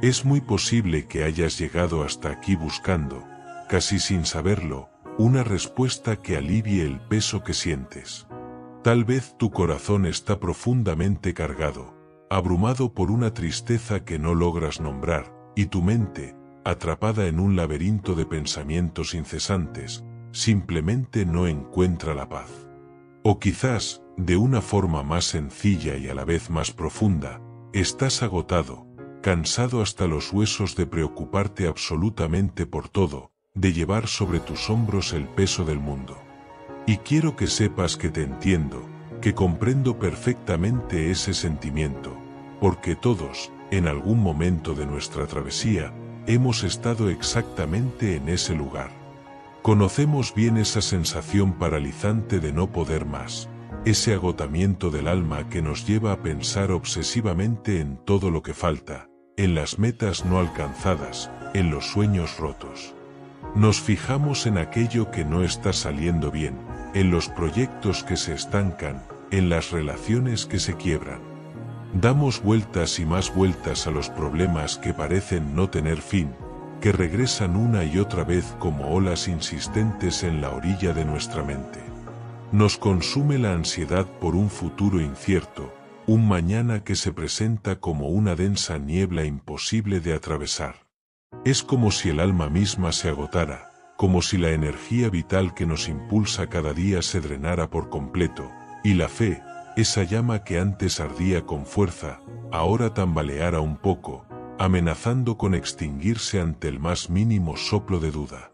Es muy posible que hayas llegado hasta aquí buscando, casi sin saberlo, una respuesta que alivie el peso que sientes. Tal vez tu corazón está profundamente cargado, abrumado por una tristeza que no logras nombrar, y tu mente, atrapada en un laberinto de pensamientos incesantes, simplemente no encuentra la paz. O quizás, de una forma más sencilla y a la vez más profunda, estás agotado, cansado hasta los huesos de preocuparte absolutamente por todo, de llevar sobre tus hombros el peso del mundo. Y quiero que sepas que te entiendo, que comprendo perfectamente ese sentimiento, porque todos, en algún momento de nuestra travesía, hemos estado exactamente en ese lugar. Conocemos bien esa sensación paralizante de no poder más, ese agotamiento del alma que nos lleva a pensar obsesivamente en todo lo que falta, en las metas no alcanzadas, en los sueños rotos. Nos fijamos en aquello que no está saliendo bien, en los proyectos que se estancan, en las relaciones que se quiebran. Damos vueltas y más vueltas a los problemas que parecen no tener fin, que regresan una y otra vez como olas insistentes en la orilla de nuestra mente. Nos consume la ansiedad por un futuro incierto, un mañana que se presenta como una densa niebla imposible de atravesar. Es como si el alma misma se agotara, como si la energía vital que nos impulsa cada día se drenara por completo, y la fe, esa llama que antes ardía con fuerza, ahora tambaleara un poco, amenazando con extinguirse ante el más mínimo soplo de duda.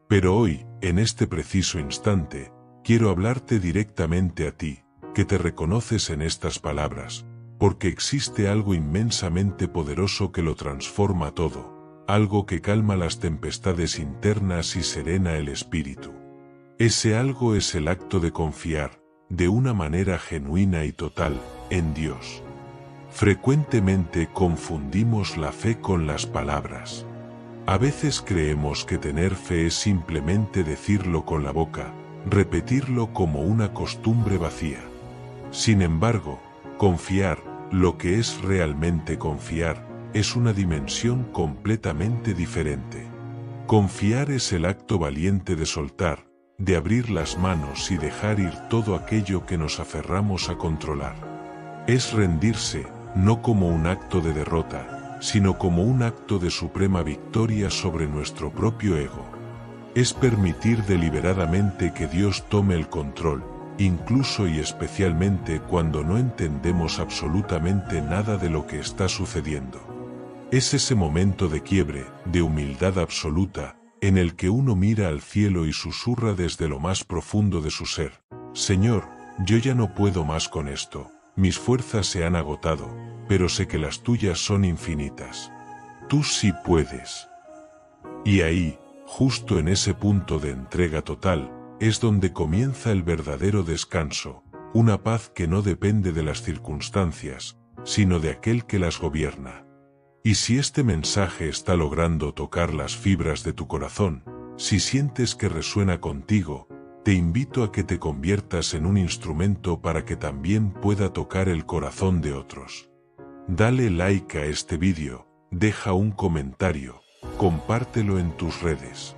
Pero hoy, en este preciso instante, quiero hablarte directamente a ti, que te reconoces en estas palabras, porque existe algo inmensamente poderoso que lo transforma todo, algo que calma las tempestades internas y serena el espíritu. Ese algo es el acto de confiar, de una manera genuina y total, en Dios. Frecuentemente confundimos la fe con las palabras. A veces creemos que tener fe es simplemente decirlo con la boca, repetirlo como una costumbre vacía. Sin embargo, confiar, lo que es realmente confiar, es una dimensión completamente diferente. Confiar es el acto valiente de soltar, de abrir las manos y dejar ir todo aquello que nos aferramos a controlar. Es rendirse, no como un acto de derrota, sino como un acto de suprema victoria sobre nuestro propio ego. Es permitir deliberadamente que Dios tome el control, incluso y especialmente cuando no entendemos absolutamente nada de lo que está sucediendo. Es ese momento de quiebre, de humildad absoluta, en el que uno mira al cielo y susurra desde lo más profundo de su ser: Señor, yo ya no puedo más con esto, mis fuerzas se han agotado, pero sé que las tuyas son infinitas. Tú sí puedes. Y ahí, justo en ese punto de entrega total, es donde comienza el verdadero descanso, una paz que no depende de las circunstancias, sino de aquel que las gobierna. Y si este mensaje está logrando tocar las fibras de tu corazón, si sientes que resuena contigo, te invito a que te conviertas en un instrumento para que también pueda tocar el corazón de otros. Dale like a este vídeo, deja un comentario, compártelo en tus redes.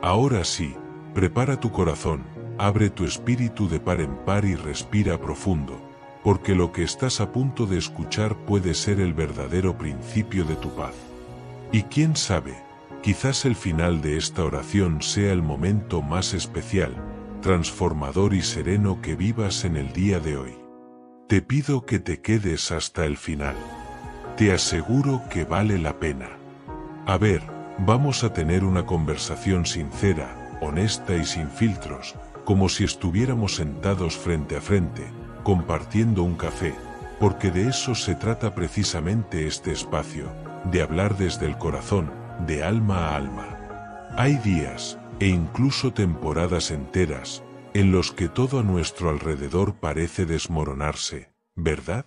Ahora sí, prepara tu corazón, abre tu espíritu de par en par y respira profundo, porque lo que estás a punto de escuchar puede ser el verdadero principio de tu paz. Y quién sabe, quizás el final de esta oración sea el momento más especial, transformador y sereno que vivas en el día de hoy. Te pido que te quedes hasta el final. Te aseguro que vale la pena. A ver, vamos a tener una conversación sincera, honesta y sin filtros, como si estuviéramos sentados frente a frente, compartiendo un café, porque de eso se trata precisamente este espacio, de hablar desde el corazón, de alma a alma. Hay días, e incluso temporadas enteras, en los que todo a nuestro alrededor parece desmoronarse, ¿verdad?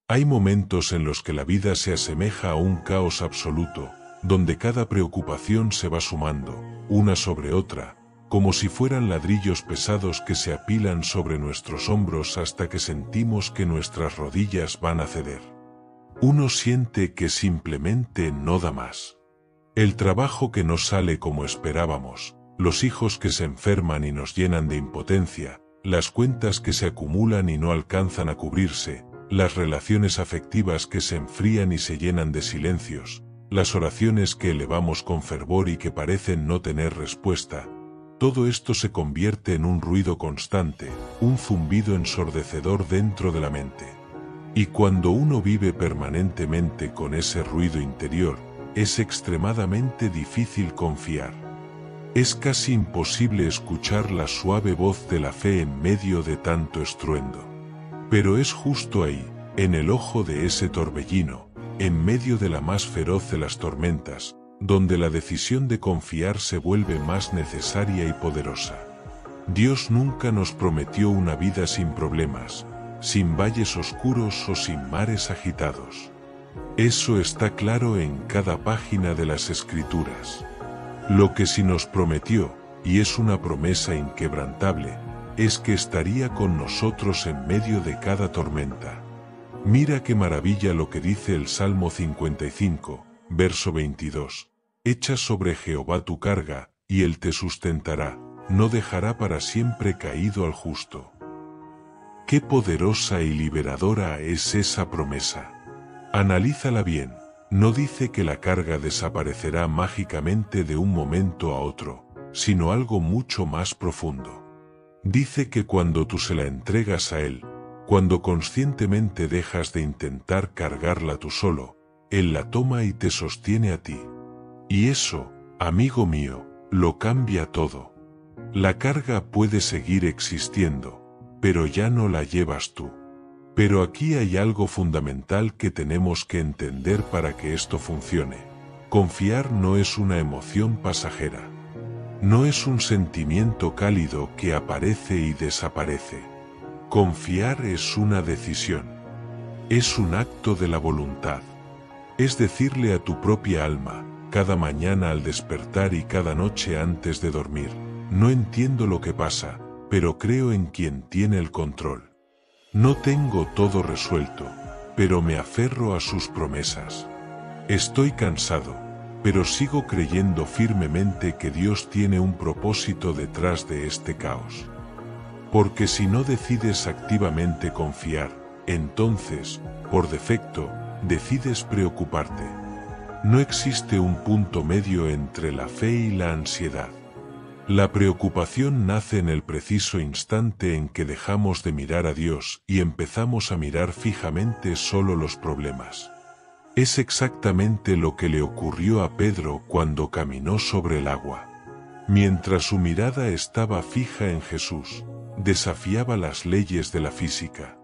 Hay momentos en los que la vida se asemeja a un caos absoluto, donde cada preocupación se va sumando, una sobre otra, como si fueran ladrillos pesados que se apilan sobre nuestros hombros hasta que sentimos que nuestras rodillas van a ceder. Uno siente que simplemente no da más. El trabajo que no sale como esperábamos, los hijos que se enferman y nos llenan de impotencia, las cuentas que se acumulan y no alcanzan a cubrirse, las relaciones afectivas que se enfrían y se llenan de silencios, las oraciones que elevamos con fervor y que parecen no tener respuesta. Todo esto se convierte en un ruido constante, un zumbido ensordecedor dentro de la mente. Y cuando uno vive permanentemente con ese ruido interior, es extremadamente difícil confiar. Es casi imposible escuchar la suave voz de la fe en medio de tanto estruendo. Pero es justo ahí, en el ojo de ese torbellino, en medio de la más feroz de las tormentas, donde la decisión de confiar se vuelve más necesaria y poderosa. Dios nunca nos prometió una vida sin problemas, sin valles oscuros o sin mares agitados. Eso está claro en cada página de las Escrituras. Lo que sí nos prometió, y es una promesa inquebrantable, es que estaría con nosotros en medio de cada tormenta. Mira qué maravilla lo que dice el Salmo 55, verso 22. Echa sobre Jehová tu carga, y él te sustentará, no dejará para siempre caído al justo. Qué poderosa y liberadora es esa promesa. Analízala bien, no dice que la carga desaparecerá mágicamente de un momento a otro, sino algo mucho más profundo. Dice que cuando tú se la entregas a él, cuando conscientemente dejas de intentar cargarla tú solo, él la toma y te sostiene a ti. Y eso, amigo mío, lo cambia todo. La carga puede seguir existiendo, pero ya no la llevas tú. Pero aquí hay algo fundamental que tenemos que entender para que esto funcione. Confiar no es una emoción pasajera. No es un sentimiento cálido que aparece y desaparece. Confiar es una decisión. Es un acto de la voluntad. Es decirle a tu propia alma, cada mañana al despertar y cada noche antes de dormir, no entiendo lo que pasa, pero creo en quien tiene el control. No tengo todo resuelto, pero me aferro a sus promesas. Estoy cansado, pero sigo creyendo firmemente que Dios tiene un propósito detrás de este caos. Porque si no decides activamente confiar, entonces, por defecto, decides preocuparte. No existe un punto medio entre la fe y la ansiedad. La preocupación nace en el preciso instante en que dejamos de mirar a Dios y empezamos a mirar fijamente solo los problemas. Es exactamente lo que le ocurrió a Pedro cuando caminó sobre el agua. Mientras su mirada estaba fija en Jesús, desafiaba las leyes de la física.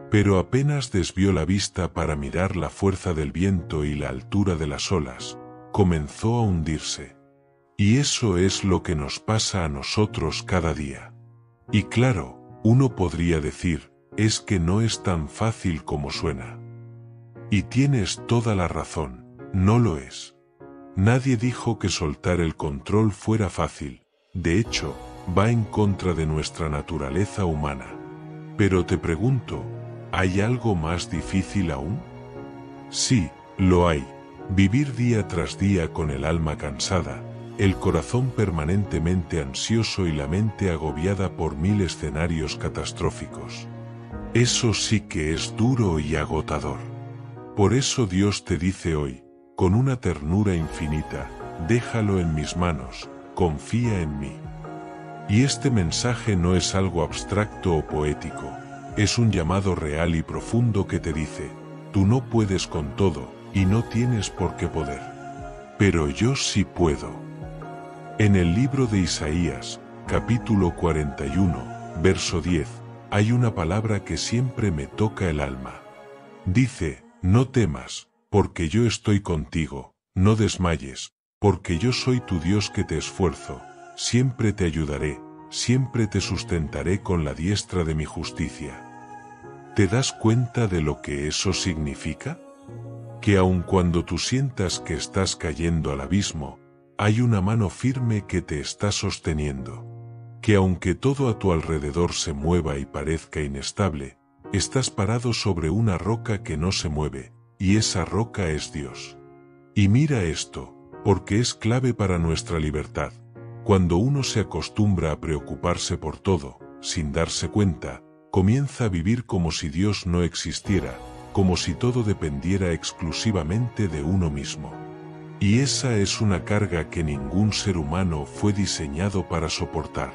Pero apenas desvió la vista para mirar la fuerza del viento y la altura de las olas, comenzó a hundirse. Y eso es lo que nos pasa a nosotros cada día. Y claro, uno podría decir, es que no es tan fácil como suena. Y tienes toda la razón, no lo es. Nadie dijo que soltar el control fuera fácil, de hecho, va en contra de nuestra naturaleza humana. Pero te pregunto, ¿hay algo más difícil aún? Sí, lo hay. Vivir día tras día con el alma cansada, el corazón permanentemente ansioso y la mente agobiada por 1000 escenarios catastróficos. Eso sí que es duro y agotador. Por eso Dios te dice hoy, con una ternura infinita, déjalo en mis manos, confía en mí. Y este mensaje no es algo abstracto o poético, es un llamado real y profundo que te dice, tú no puedes con todo, y no tienes por qué poder. Pero yo sí puedo. En el libro de Isaías, capítulo 41, verso 10, hay una palabra que siempre me toca el alma. Dice, no temas, porque yo estoy contigo, no desmayes, porque yo soy tu Dios que te esfuerzo, siempre te ayudaré, siempre te sustentaré con la diestra de mi justicia. ¿Te das cuenta de lo que eso significa? Que aun cuando tú sientas que estás cayendo al abismo, hay una mano firme que te está sosteniendo. Que aunque todo a tu alrededor se mueva y parezca inestable, estás parado sobre una roca que no se mueve, y esa roca es Dios. Y mira esto, porque es clave para nuestra libertad. Cuando uno se acostumbra a preocuparse por todo, sin darse cuenta, comienza a vivir como si Dios no existiera, como si todo dependiera exclusivamente de uno mismo. Y esa es una carga que ningún ser humano fue diseñado para soportar.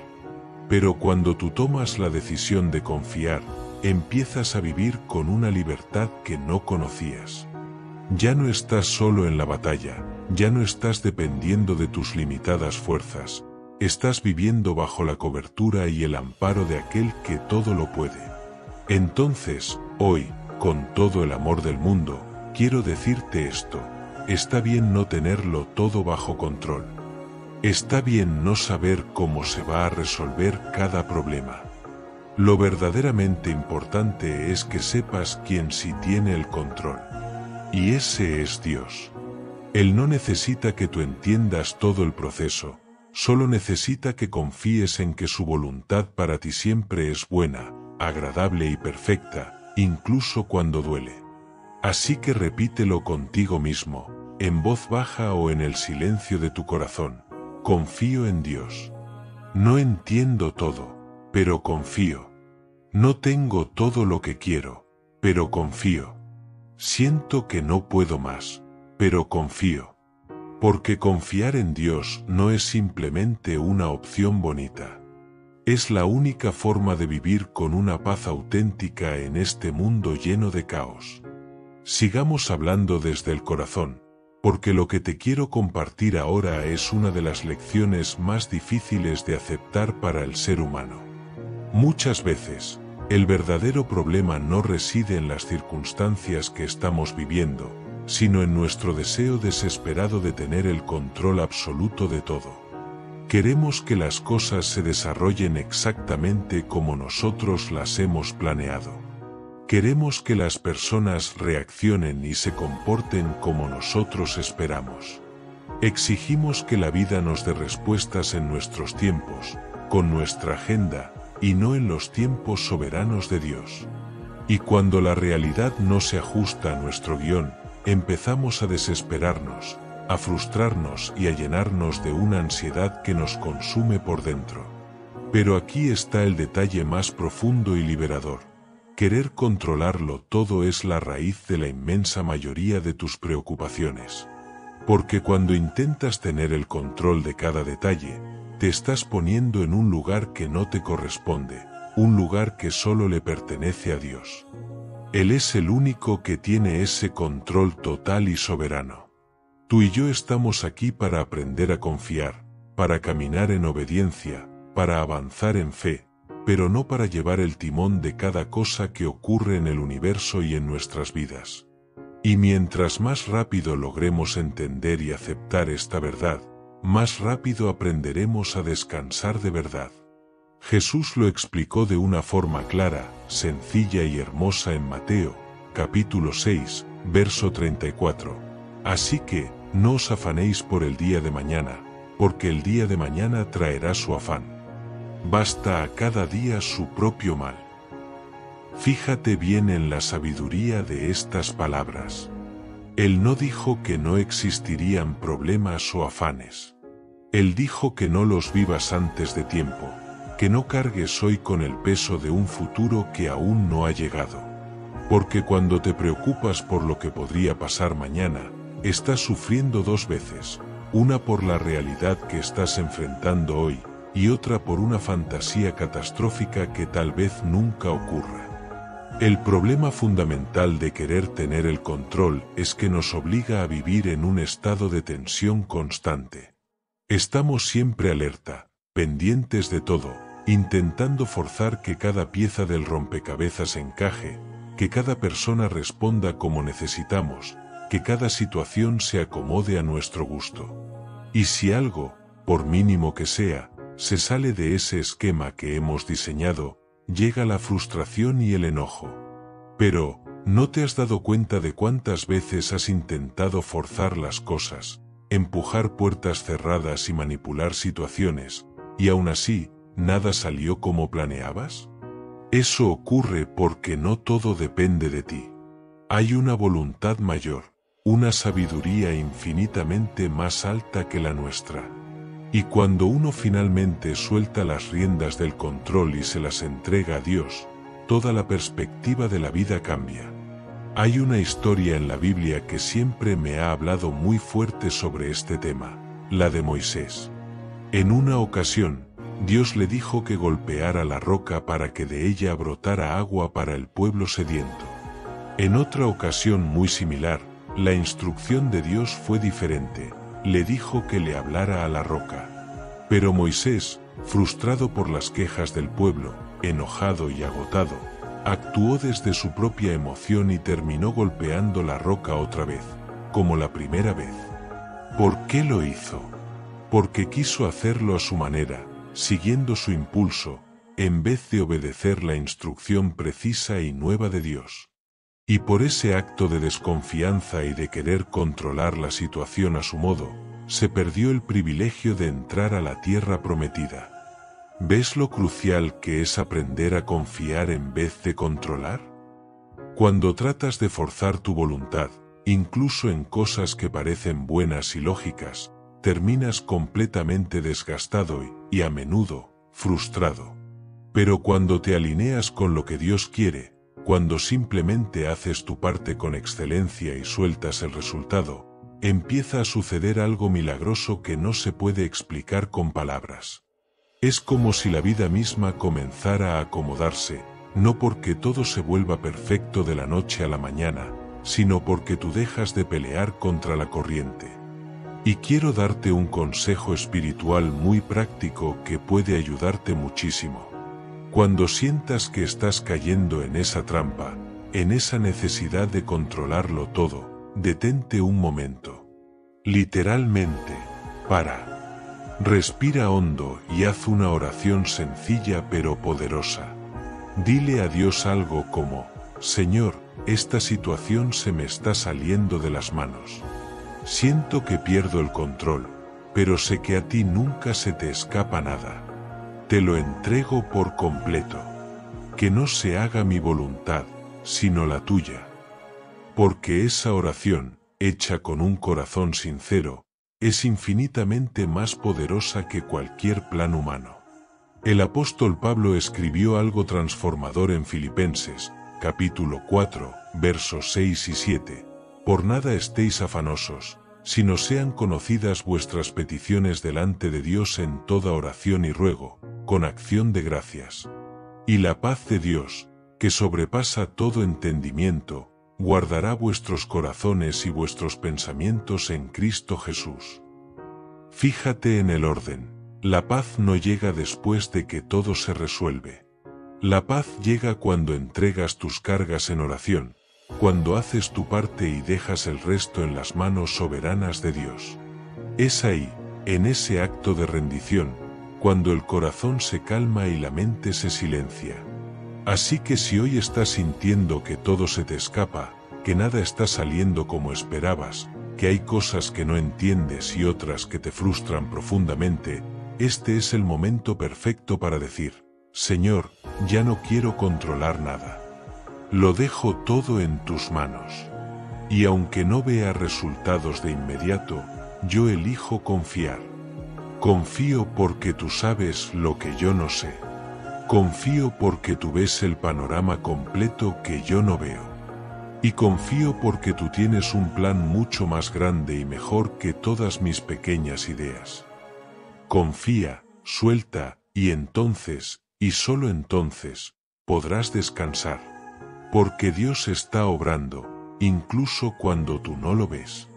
Pero cuando tú tomas la decisión de confiar, empiezas a vivir con una libertad que no conocías. Ya no estás solo en la batalla, ya no estás dependiendo de tus limitadas fuerzas, estás viviendo bajo la cobertura y el amparo de aquel que todo lo puede. Entonces, hoy, con todo el amor del mundo, quiero decirte esto: está bien no tenerlo todo bajo control. Está bien no saber cómo se va a resolver cada problema. Lo verdaderamente importante es que sepas quién sí tiene el control. Y ese es Dios. Él no necesita que tú entiendas todo el proceso, solo necesita que confíes en que su voluntad para ti siempre es buena, agradable y perfecta, incluso cuando duele. Así que repítelo contigo mismo, en voz baja o en el silencio de tu corazón: confío en Dios. No entiendo todo, pero confío. No tengo todo lo que quiero, pero confío. Siento que no puedo más, pero confío. Porque confiar en Dios no es simplemente una opción bonita. Es la única forma de vivir con una paz auténtica en este mundo lleno de caos. Sigamos hablando desde el corazón, porque lo que te quiero compartir ahora es una de las lecciones más difíciles de aceptar para el ser humano. Muchas veces, el verdadero problema no reside en las circunstancias que estamos viviendo, sino en nuestro deseo desesperado de tener el control absoluto de todo. Queremos que las cosas se desarrollen exactamente como nosotros las hemos planeado. Queremos que las personas reaccionen y se comporten como nosotros esperamos. Exigimos que la vida nos dé respuestas en nuestros tiempos, con nuestra agenda, y no en los tiempos soberanos de Dios. Y cuando la realidad no se ajusta a nuestro guión, empezamos a desesperarnos, a frustrarnos y a llenarnos de una ansiedad que nos consume por dentro. Pero aquí está el detalle más profundo y liberador. Querer controlarlo todo es la raíz de la inmensa mayoría de tus preocupaciones. Porque cuando intentas tener el control de cada detalle, te estás poniendo en un lugar que no te corresponde, un lugar que solo le pertenece a Dios. Él es el único que tiene ese control total y soberano. Tú y yo estamos aquí para aprender a confiar, para caminar en obediencia, para avanzar en fe, pero no para llevar el timón de cada cosa que ocurre en el universo y en nuestras vidas. Y mientras más rápido logremos entender y aceptar esta verdad, más rápido aprenderemos a descansar de verdad. Jesús lo explicó de una forma clara, sencilla y hermosa en Mateo, capítulo 6, verso 34. Así que, no os afanéis por el día de mañana, porque el día de mañana traerá su afán. Basta a cada día su propio mal. Fíjate bien en la sabiduría de estas palabras. Él no dijo que no existirían problemas o afanes. Él dijo que no los vivas antes de tiempo, que no cargues hoy con el peso de un futuro que aún no ha llegado. Porque cuando te preocupas por lo que podría pasar mañana, estás sufriendo dos veces, una por la realidad que estás enfrentando hoy, y otra por una fantasía catastrófica que tal vez nunca ocurra. El problema fundamental de querer tener el control es que nos obliga a vivir en un estado de tensión constante. Estamos siempre alerta, pendientes de todo, intentando forzar que cada pieza del rompecabezas encaje, que cada persona responda como necesitamos, que cada situación se acomode a nuestro gusto. Y si algo, por mínimo que sea, se sale de ese esquema que hemos diseñado, llega la frustración y el enojo. Pero, ¿no te has dado cuenta de cuántas veces has intentado forzar las cosas, empujar puertas cerradas y manipular situaciones, y aún así, nada salió como planeabas? Eso ocurre porque no todo depende de ti. Hay una voluntad mayor, una sabiduría infinitamente más alta que la nuestra. Y cuando uno finalmente suelta las riendas del control y se las entrega a Dios, toda la perspectiva de la vida cambia. Hay una historia en la Biblia que siempre me ha hablado muy fuerte sobre este tema, la de Moisés. En una ocasión, Dios le dijo que golpeara la roca para que de ella brotara agua para el pueblo sediento. En otra ocasión muy similar, la instrucción de Dios fue diferente, le dijo que le hablara a la roca. Pero Moisés, frustrado por las quejas del pueblo, enojado y agotado, actuó desde su propia emoción y terminó golpeando la roca otra vez, como la primera vez. ¿Por qué lo hizo? Porque quiso hacerlo a su manera, siguiendo su impulso, en vez de obedecer la instrucción precisa y nueva de Dios. Y por ese acto de desconfianza y de querer controlar la situación a su modo, se perdió el privilegio de entrar a la tierra prometida. ¿Ves lo crucial que es aprender a confiar en vez de controlar? Cuando tratas de forzar tu voluntad, incluso en cosas que parecen buenas y lógicas, terminas completamente desgastado y a menudo, frustrado. Pero cuando te alineas con lo que Dios quiere, cuando simplemente haces tu parte con excelencia y sueltas el resultado, empieza a suceder algo milagroso que no se puede explicar con palabras. Es como si la vida misma comenzara a acomodarse, no porque todo se vuelva perfecto de la noche a la mañana, sino porque tú dejas de pelear contra la corriente. Y quiero darte un consejo espiritual muy práctico que puede ayudarte muchísimo. Cuando sientas que estás cayendo en esa trampa, en esa necesidad de controlarlo todo, detente un momento. Literalmente, para. Respira hondo y haz una oración sencilla pero poderosa. Dile a Dios algo como: Señor, esta situación se me está saliendo de las manos. Siento que pierdo el control, pero sé que a ti nunca se te escapa nada. Te lo entrego por completo. Que no se haga mi voluntad, sino la tuya. Porque esa oración, hecha con un corazón sincero, es infinitamente más poderosa que cualquier plan humano. El apóstol Pablo escribió algo transformador en Filipenses, capítulo 4, versos 6 y 7. Por nada estéis afanosos, sino sean conocidas vuestras peticiones delante de Dios en toda oración y ruego, con acción de gracias. Y la paz de Dios, que sobrepasa todo entendimiento, guardará vuestros corazones y vuestros pensamientos en Cristo Jesús. Fíjate en el orden. La paz no llega después de que todo se resuelve. La paz llega cuando entregas tus cargas en oración, cuando haces tu parte y dejas el resto en las manos soberanas de Dios. Es ahí, en ese acto de rendición, cuando el corazón se calma y la mente se silencia. Así que si hoy estás sintiendo que todo se te escapa, que nada está saliendo como esperabas, que hay cosas que no entiendes y otras que te frustran profundamente, este es el momento perfecto para decir: Señor, ya no quiero controlar nada. Lo dejo todo en tus manos. Y aunque no vea resultados de inmediato, yo elijo confiar. Confío porque tú sabes lo que yo no sé. Confío porque tú ves el panorama completo que yo no veo. Y confío porque tú tienes un plan mucho más grande y mejor que todas mis pequeñas ideas. Confía, suelta, y entonces, y solo entonces, podrás descansar. Porque Dios está obrando, incluso cuando tú no lo ves.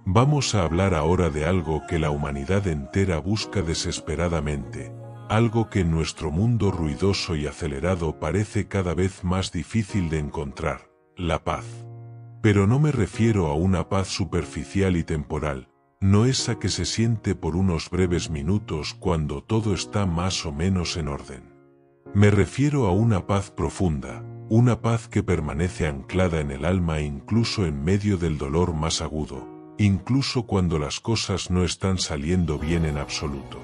Vamos a hablar ahora de algo que la humanidad entera busca desesperadamente, algo que en nuestro mundo ruidoso y acelerado parece cada vez más difícil de encontrar: la paz. Pero no me refiero a una paz superficial y temporal, no esa que se siente por unos breves minutos cuando todo está más o menos en orden. Me refiero a una paz profunda, una paz que permanece anclada en el alma incluso en medio del dolor más agudo, incluso cuando las cosas no están saliendo bien en absoluto.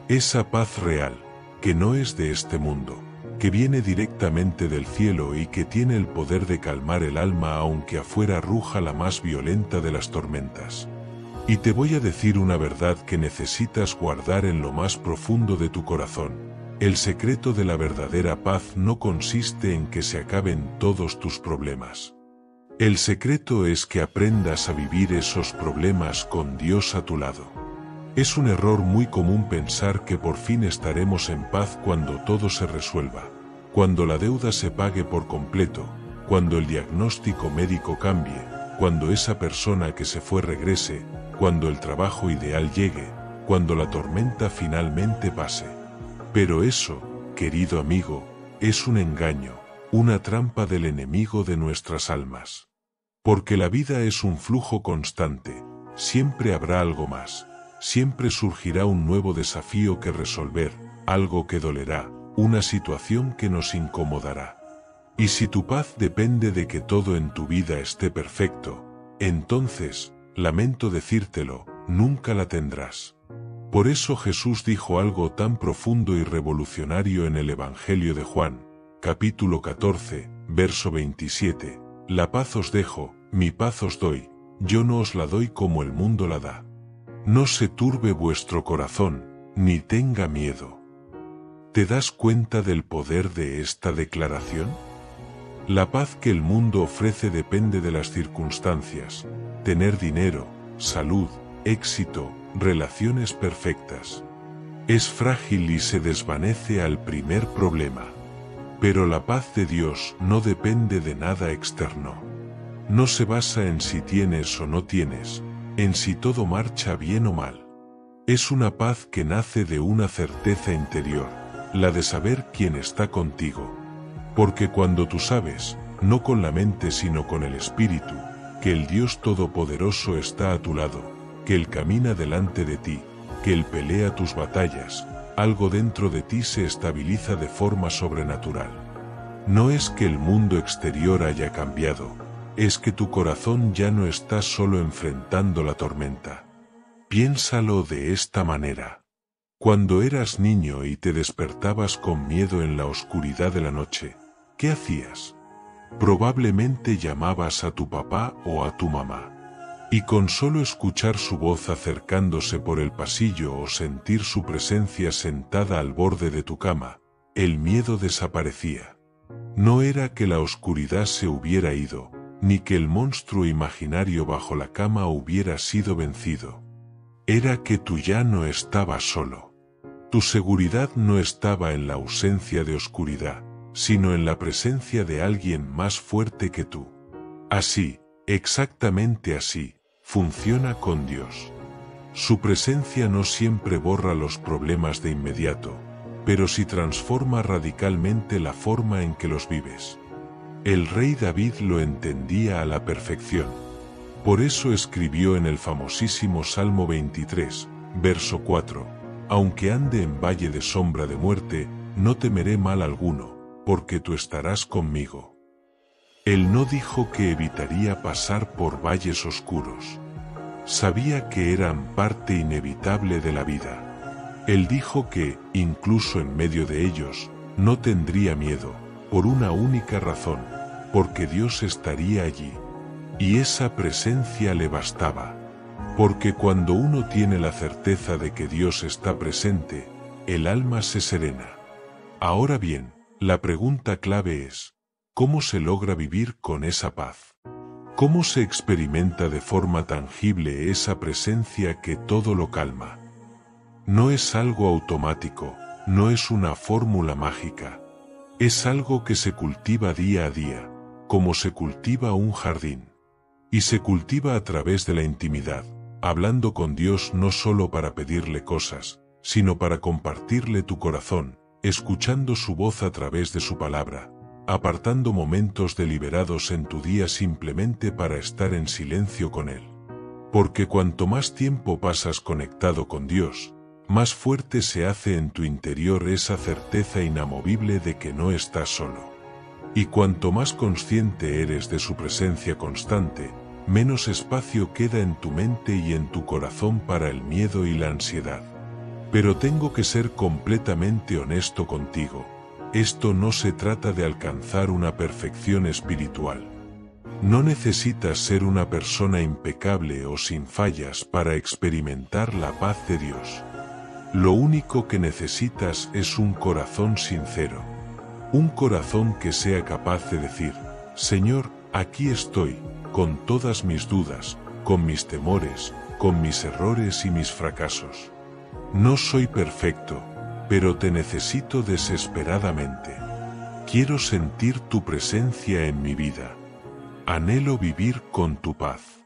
Esa paz real, que no es de este mundo, que viene directamente del cielo y que tiene el poder de calmar el alma aunque afuera ruja la más violenta de las tormentas. Y te voy a decir una verdad que necesitas guardar en lo más profundo de tu corazón. El secreto de la verdadera paz no consiste en que se acaben todos tus problemas. El secreto es que aprendas a vivir esos problemas con Dios a tu lado. Es un error muy común pensar que por fin estaremos en paz cuando todo se resuelva, cuando la deuda se pague por completo, cuando el diagnóstico médico cambie, cuando esa persona que se fue regrese, cuando el trabajo ideal llegue, cuando la tormenta finalmente pase. Pero eso, querido amigo, es un engaño, una trampa del enemigo de nuestras almas. Porque la vida es un flujo constante, siempre habrá algo más. Siempre surgirá un nuevo desafío que resolver, algo que dolerá, una situación que nos incomodará. Y si tu paz depende de que todo en tu vida esté perfecto, entonces, lamento decírtelo, nunca la tendrás. Por eso Jesús dijo algo tan profundo y revolucionario en el Evangelio de Juan, capítulo 14, verso 27, «La paz os dejo, mi paz os doy, yo no os la doy como el mundo la da. No se turbe vuestro corazón, ni tenga miedo». ¿Te das cuenta del poder de esta declaración? La paz que el mundo ofrece depende de las circunstancias, tener dinero, salud, éxito, relaciones perfectas. Es frágil y se desvanece al primer problema. Pero la paz de Dios no depende de nada externo. No se basa en si tienes o no tienes, en si todo marcha bien o mal. Es una paz que nace de una certeza interior, la de saber quién está contigo. Porque cuando tú sabes, no con la mente sino con el espíritu, que el Dios Todopoderoso está a tu lado, que Él camina delante de ti, que Él pelea tus batallas, algo dentro de ti se estabiliza de forma sobrenatural. No es que el mundo exterior haya cambiado, es que tu corazón ya no está solo enfrentando la tormenta. Piénsalo de esta manera. Cuando eras niño y te despertabas con miedo en la oscuridad de la noche, ¿qué hacías? Probablemente llamabas a tu papá o a tu mamá. Y con solo escuchar su voz acercándose por el pasillo o sentir su presencia sentada al borde de tu cama, el miedo desaparecía. No era que la oscuridad se hubiera ido, ni que el monstruo imaginario bajo la cama hubiera sido vencido. Era que tú ya no estabas solo. Tu seguridad no estaba en la ausencia de oscuridad, sino en la presencia de alguien más fuerte que tú. Así, exactamente así, funciona con Dios. Su presencia no siempre borra los problemas de inmediato, pero sí transforma radicalmente la forma en que los vives. El rey David lo entendía a la perfección. Por eso escribió en el famosísimo Salmo 23, verso 4, «Aunque ande en valle de sombra de muerte, no temeré mal alguno, porque tú estarás conmigo». Él no dijo que evitaría pasar por valles oscuros. Sabía que eran parte inevitable de la vida. Él dijo que, incluso en medio de ellos, no tendría miedo, por una única razón, porque Dios estaría allí. Y esa presencia le bastaba. Porque cuando uno tiene la certeza de que Dios está presente, el alma se serena. Ahora bien, la pregunta clave es, ¿cómo se logra vivir con esa paz? ¿Cómo se experimenta de forma tangible esa presencia que todo lo calma? No es algo automático, no es una fórmula mágica. Es algo que se cultiva día a día, como se cultiva un jardín. Y se cultiva a través de la intimidad, hablando con Dios no solo para pedirle cosas, sino para compartirle tu corazón, escuchando su voz a través de su palabra, apartando momentos deliberados en tu día simplemente para estar en silencio con Él. Porque cuanto más tiempo pasas conectado con Dios, más fuerte se hace en tu interior esa certeza inamovible de que no estás solo. Y cuanto más consciente eres de su presencia constante, menos espacio queda en tu mente y en tu corazón para el miedo y la ansiedad. Pero tengo que ser completamente honesto contigo. Esto no se trata de alcanzar una perfección espiritual. No necesitas ser una persona impecable o sin fallas para experimentar la paz de Dios. Lo único que necesitas es un corazón sincero. Un corazón que sea capaz de decir: Señor, aquí estoy, con todas mis dudas, con mis temores, con mis errores y mis fracasos. No soy perfecto, pero te necesito desesperadamente. Quiero sentir tu presencia en mi vida. Anhelo vivir con tu paz.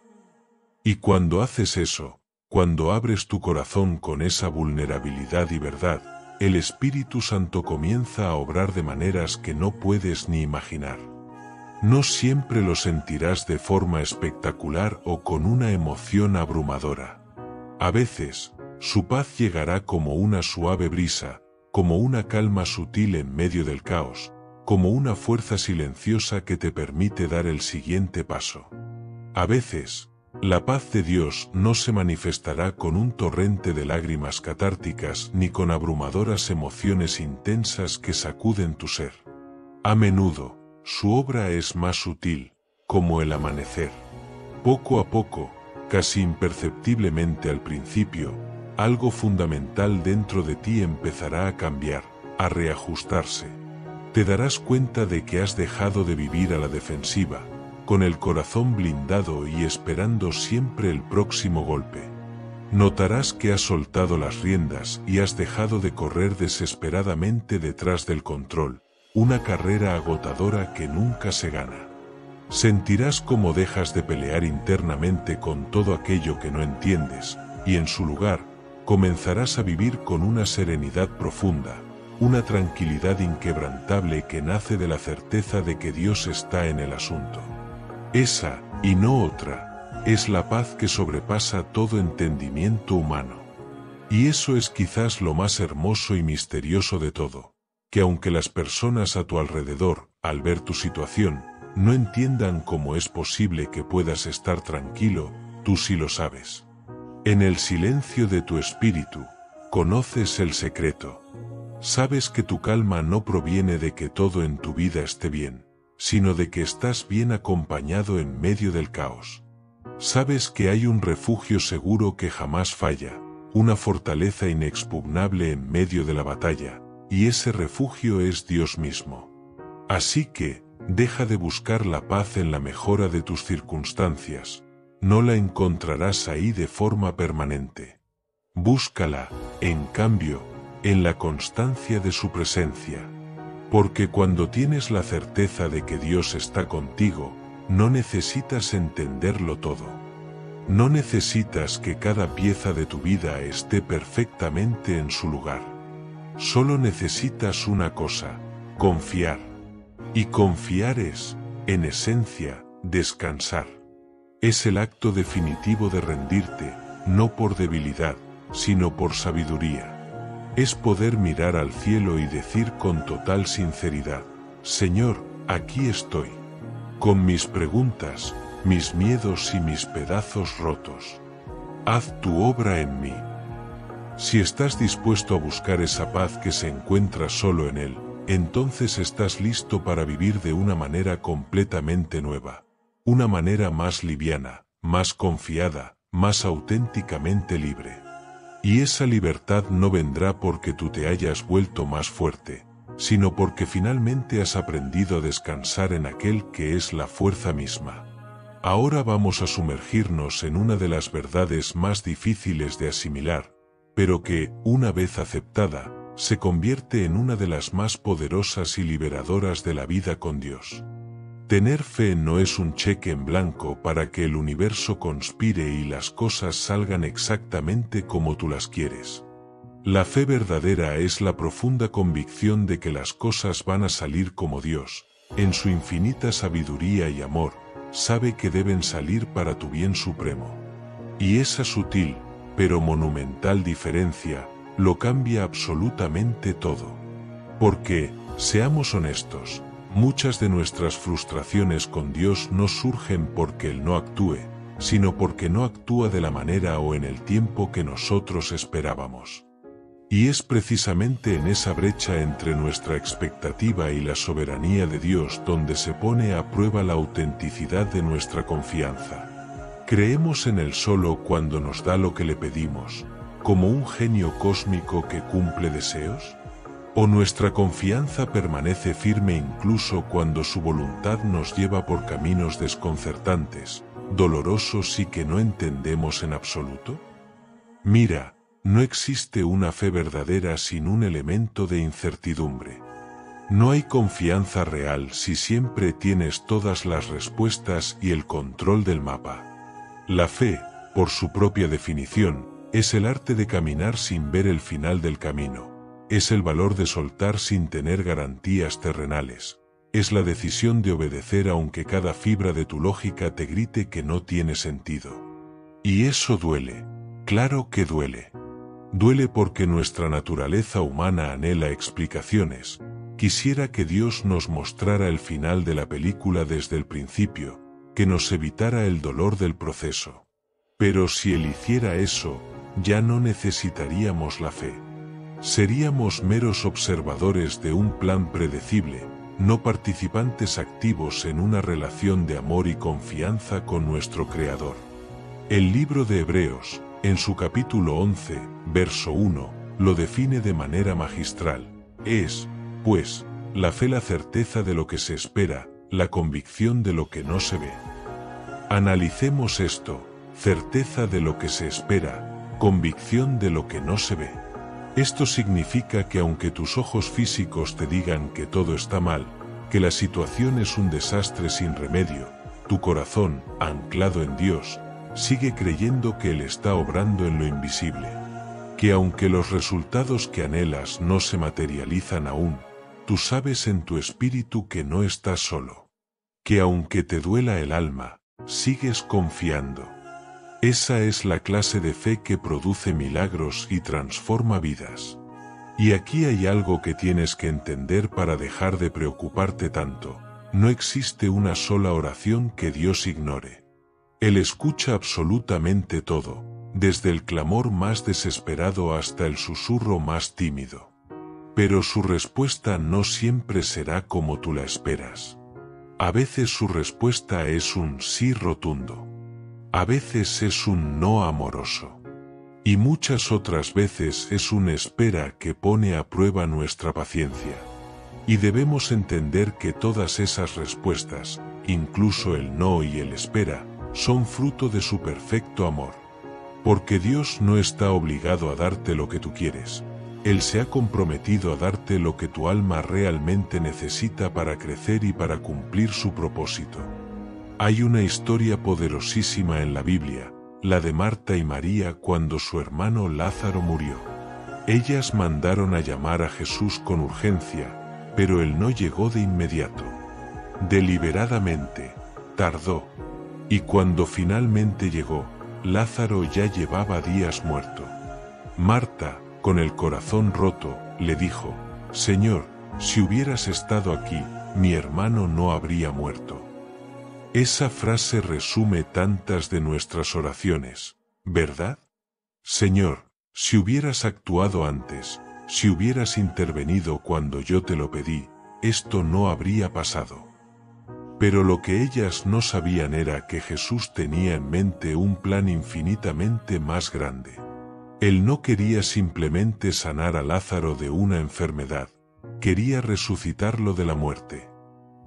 Y cuando haces eso, cuando abres tu corazón con esa vulnerabilidad y verdad, el Espíritu Santo comienza a obrar de maneras que no puedes ni imaginar. No siempre lo sentirás de forma espectacular o con una emoción abrumadora. A veces, su paz llegará como una suave brisa, como una calma sutil en medio del caos, como una fuerza silenciosa que te permite dar el siguiente paso. A veces, la paz de Dios no se manifestará con un torrente de lágrimas catárticas ni con abrumadoras emociones intensas que sacuden tu ser. A menudo, su obra es más sutil, como el amanecer. Poco a poco, casi imperceptiblemente al principio, algo fundamental dentro de ti empezará a cambiar, a reajustarse. Te darás cuenta de que has dejado de vivir a la defensiva, con el corazón blindado y esperando siempre el próximo golpe. Notarás que has soltado las riendas y has dejado de correr desesperadamente detrás del control, una carrera agotadora que nunca se gana. Sentirás cómo dejas de pelear internamente con todo aquello que no entiendes, y en su lugar, comenzarás a vivir con una serenidad profunda, una tranquilidad inquebrantable que nace de la certeza de que Dios está en el asunto. Esa, y no otra, es la paz que sobrepasa todo entendimiento humano. Y eso es quizás lo más hermoso y misterioso de todo, que aunque las personas a tu alrededor, al ver tu situación, no entiendan cómo es posible que puedas estar tranquilo, tú sí lo sabes. En el silencio de tu espíritu, conoces el secreto. Sabes que tu calma no proviene de que todo en tu vida esté bien, sino de que estás bien acompañado en medio del caos. Sabes que hay un refugio seguro que jamás falla, una fortaleza inexpugnable en medio de la batalla, y ese refugio es Dios mismo. Así que, deja de buscar la paz en la mejora de tus circunstancias, no la encontrarás ahí de forma permanente. Búscala, en cambio, en la constancia de su presencia. Porque cuando tienes la certeza de que Dios está contigo, no necesitas entenderlo todo. No necesitas que cada pieza de tu vida esté perfectamente en su lugar. Solo necesitas una cosa: confiar. Y confiar es, en esencia, descansar. Es el acto definitivo de rendirte, no por debilidad, sino por sabiduría. Es poder mirar al cielo y decir con total sinceridad: Señor, aquí estoy. Con mis preguntas, mis miedos y mis pedazos rotos. Haz tu obra en mí. Si estás dispuesto a buscar esa paz que se encuentra solo en Él, entonces estás listo para vivir de una manera completamente nueva. Una manera más liviana, más confiada, más auténticamente libre. Y esa libertad no vendrá porque tú te hayas vuelto más fuerte, sino porque finalmente has aprendido a descansar en aquel que es la fuerza misma. Ahora vamos a sumergirnos en una de las verdades más difíciles de asimilar, pero que, una vez aceptada, se convierte en una de las más poderosas y liberadoras de la vida con Dios. Tener fe no es un cheque en blanco para que el universo conspire y las cosas salgan exactamente como tú las quieres. La fe verdadera es la profunda convicción de que las cosas van a salir como Dios, en su infinita sabiduría y amor, sabe que deben salir para tu bien supremo. Y esa sutil, pero monumental diferencia, lo cambia absolutamente todo. Porque, seamos honestos, muchas de nuestras frustraciones con Dios no surgen porque Él no actúe, sino porque no actúa de la manera o en el tiempo que nosotros esperábamos. Y es precisamente en esa brecha entre nuestra expectativa y la soberanía de Dios donde se pone a prueba la autenticidad de nuestra confianza. ¿Creemos en Él solo cuando nos da lo que le pedimos, como un genio cósmico que cumple deseos? ¿O nuestra confianza permanece firme incluso cuando su voluntad nos lleva por caminos desconcertantes, dolorosos y que no entendemos en absoluto? Mira, no existe una fe verdadera sin un elemento de incertidumbre. No hay confianza real si siempre tienes todas las respuestas y el control del mapa. La fe, por su propia definición, es el arte de caminar sin ver el final del camino. Es el valor de soltar sin tener garantías terrenales. Es la decisión de obedecer aunque cada fibra de tu lógica te grite que no tiene sentido. Y eso duele. Claro que duele. Duele porque nuestra naturaleza humana anhela explicaciones. Quisiera que Dios nos mostrara el final de la película desde el principio, que nos evitara el dolor del proceso. Pero si Él hiciera eso, ya no necesitaríamos la fe. Seríamos meros observadores de un plan predecible, no participantes activos en una relación de amor y confianza con nuestro Creador. El libro de Hebreos, en su capítulo 11, verso 1, lo define de manera magistral. Es, pues, la fe la certeza de lo que se espera, la convicción de lo que no se ve. Analicemos esto: certeza de lo que se espera, convicción de lo que no se ve. Esto significa que aunque tus ojos físicos te digan que todo está mal, que la situación es un desastre sin remedio, tu corazón, anclado en Dios, sigue creyendo que Él está obrando en lo invisible. Que aunque los resultados que anhelas no se materializan aún, tú sabes en tu espíritu que no estás solo. Que aunque te duela el alma, sigues confiando. Esa es la clase de fe que produce milagros y transforma vidas. Y aquí hay algo que tienes que entender para dejar de preocuparte tanto. No existe una sola oración que Dios ignore. Él escucha absolutamente todo, desde el clamor más desesperado hasta el susurro más tímido. Pero su respuesta no siempre será como tú la esperas. A veces su respuesta es un sí rotundo. A veces es un no amoroso. Y muchas otras veces es una espera que pone a prueba nuestra paciencia. Y debemos entender que todas esas respuestas, incluso el no y el espera, son fruto de su perfecto amor. Porque Dios no está obligado a darte lo que tú quieres. Él se ha comprometido a darte lo que tu alma realmente necesita para crecer y para cumplir su propósito. Hay una historia poderosísima en la Biblia, la de Marta y María cuando su hermano Lázaro murió. Ellas mandaron a llamar a Jesús con urgencia, pero Él no llegó de inmediato. Deliberadamente, tardó. Y cuando finalmente llegó, Lázaro ya llevaba días muerto. Marta, con el corazón roto, le dijo: Señor, si hubieras estado aquí, mi hermano no habría muerto. Esa frase resume tantas de nuestras oraciones, ¿verdad? Señor, si hubieras actuado antes, si hubieras intervenido cuando yo te lo pedí, esto no habría pasado. Pero lo que ellas no sabían era que Jesús tenía en mente un plan infinitamente más grande. Él no quería simplemente sanar a Lázaro de una enfermedad, quería resucitarlo de la muerte.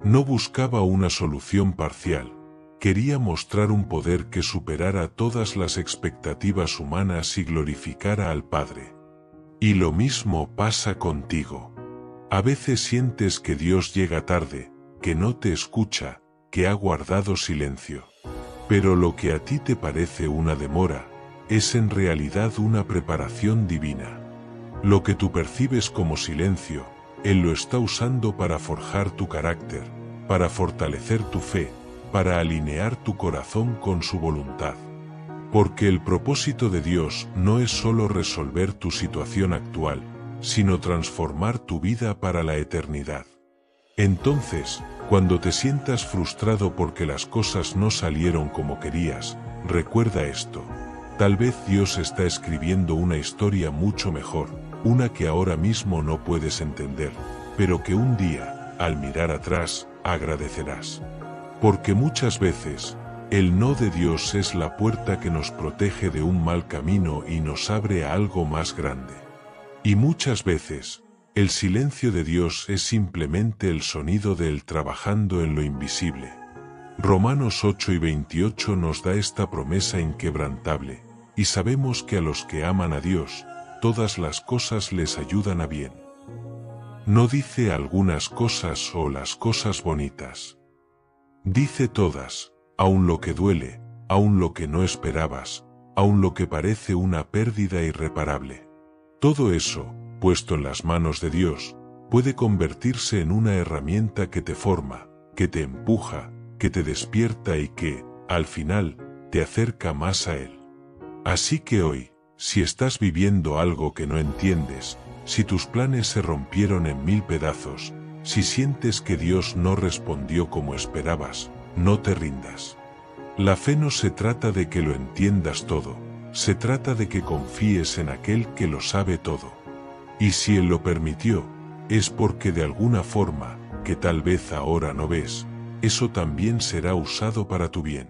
No buscaba una solución parcial, quería mostrar un poder que superara todas las expectativas humanas y glorificara al Padre. Y lo mismo pasa contigo. A veces sientes que Dios llega tarde, que no te escucha, que ha guardado silencio. Pero lo que a ti te parece una demora, es en realidad una preparación divina. Lo que tú percibes como silencio, Él lo está usando para forjar tu carácter, para fortalecer tu fe, para alinear tu corazón con su voluntad. Porque el propósito de Dios no es solo resolver tu situación actual, sino transformar tu vida para la eternidad. Entonces, cuando te sientas frustrado porque las cosas no salieron como querías, recuerda esto: tal vez Dios está escribiendo una historia mucho mejor, una que ahora mismo no puedes entender, pero que un día, al mirar atrás, agradecerás. Porque muchas veces, el no de Dios es la puerta que nos protege de un mal camino y nos abre a algo más grande. Y muchas veces, el silencio de Dios es simplemente el sonido de Él trabajando en lo invisible. Romanos 8:28 nos da esta promesa inquebrantable, y sabemos que a los que aman a Dios, todas las cosas les ayudan a bien. No dice algunas cosas o las cosas bonitas. Dice todas, aun lo que duele, aun lo que no esperabas, aun lo que parece una pérdida irreparable. Todo eso, puesto en las manos de Dios, puede convertirse en una herramienta que te forma, que te empuja, que te despierta y que, al final, te acerca más a Él. Así que hoy, si estás viviendo algo que no entiendes, si tus planes se rompieron en 1000 pedazos, si sientes que Dios no respondió como esperabas, no te rindas. La fe no se trata de que lo entiendas todo, se trata de que confíes en aquel que lo sabe todo. Y si Él lo permitió, es porque de alguna forma, que tal vez ahora no ves, eso también será usado para tu bien.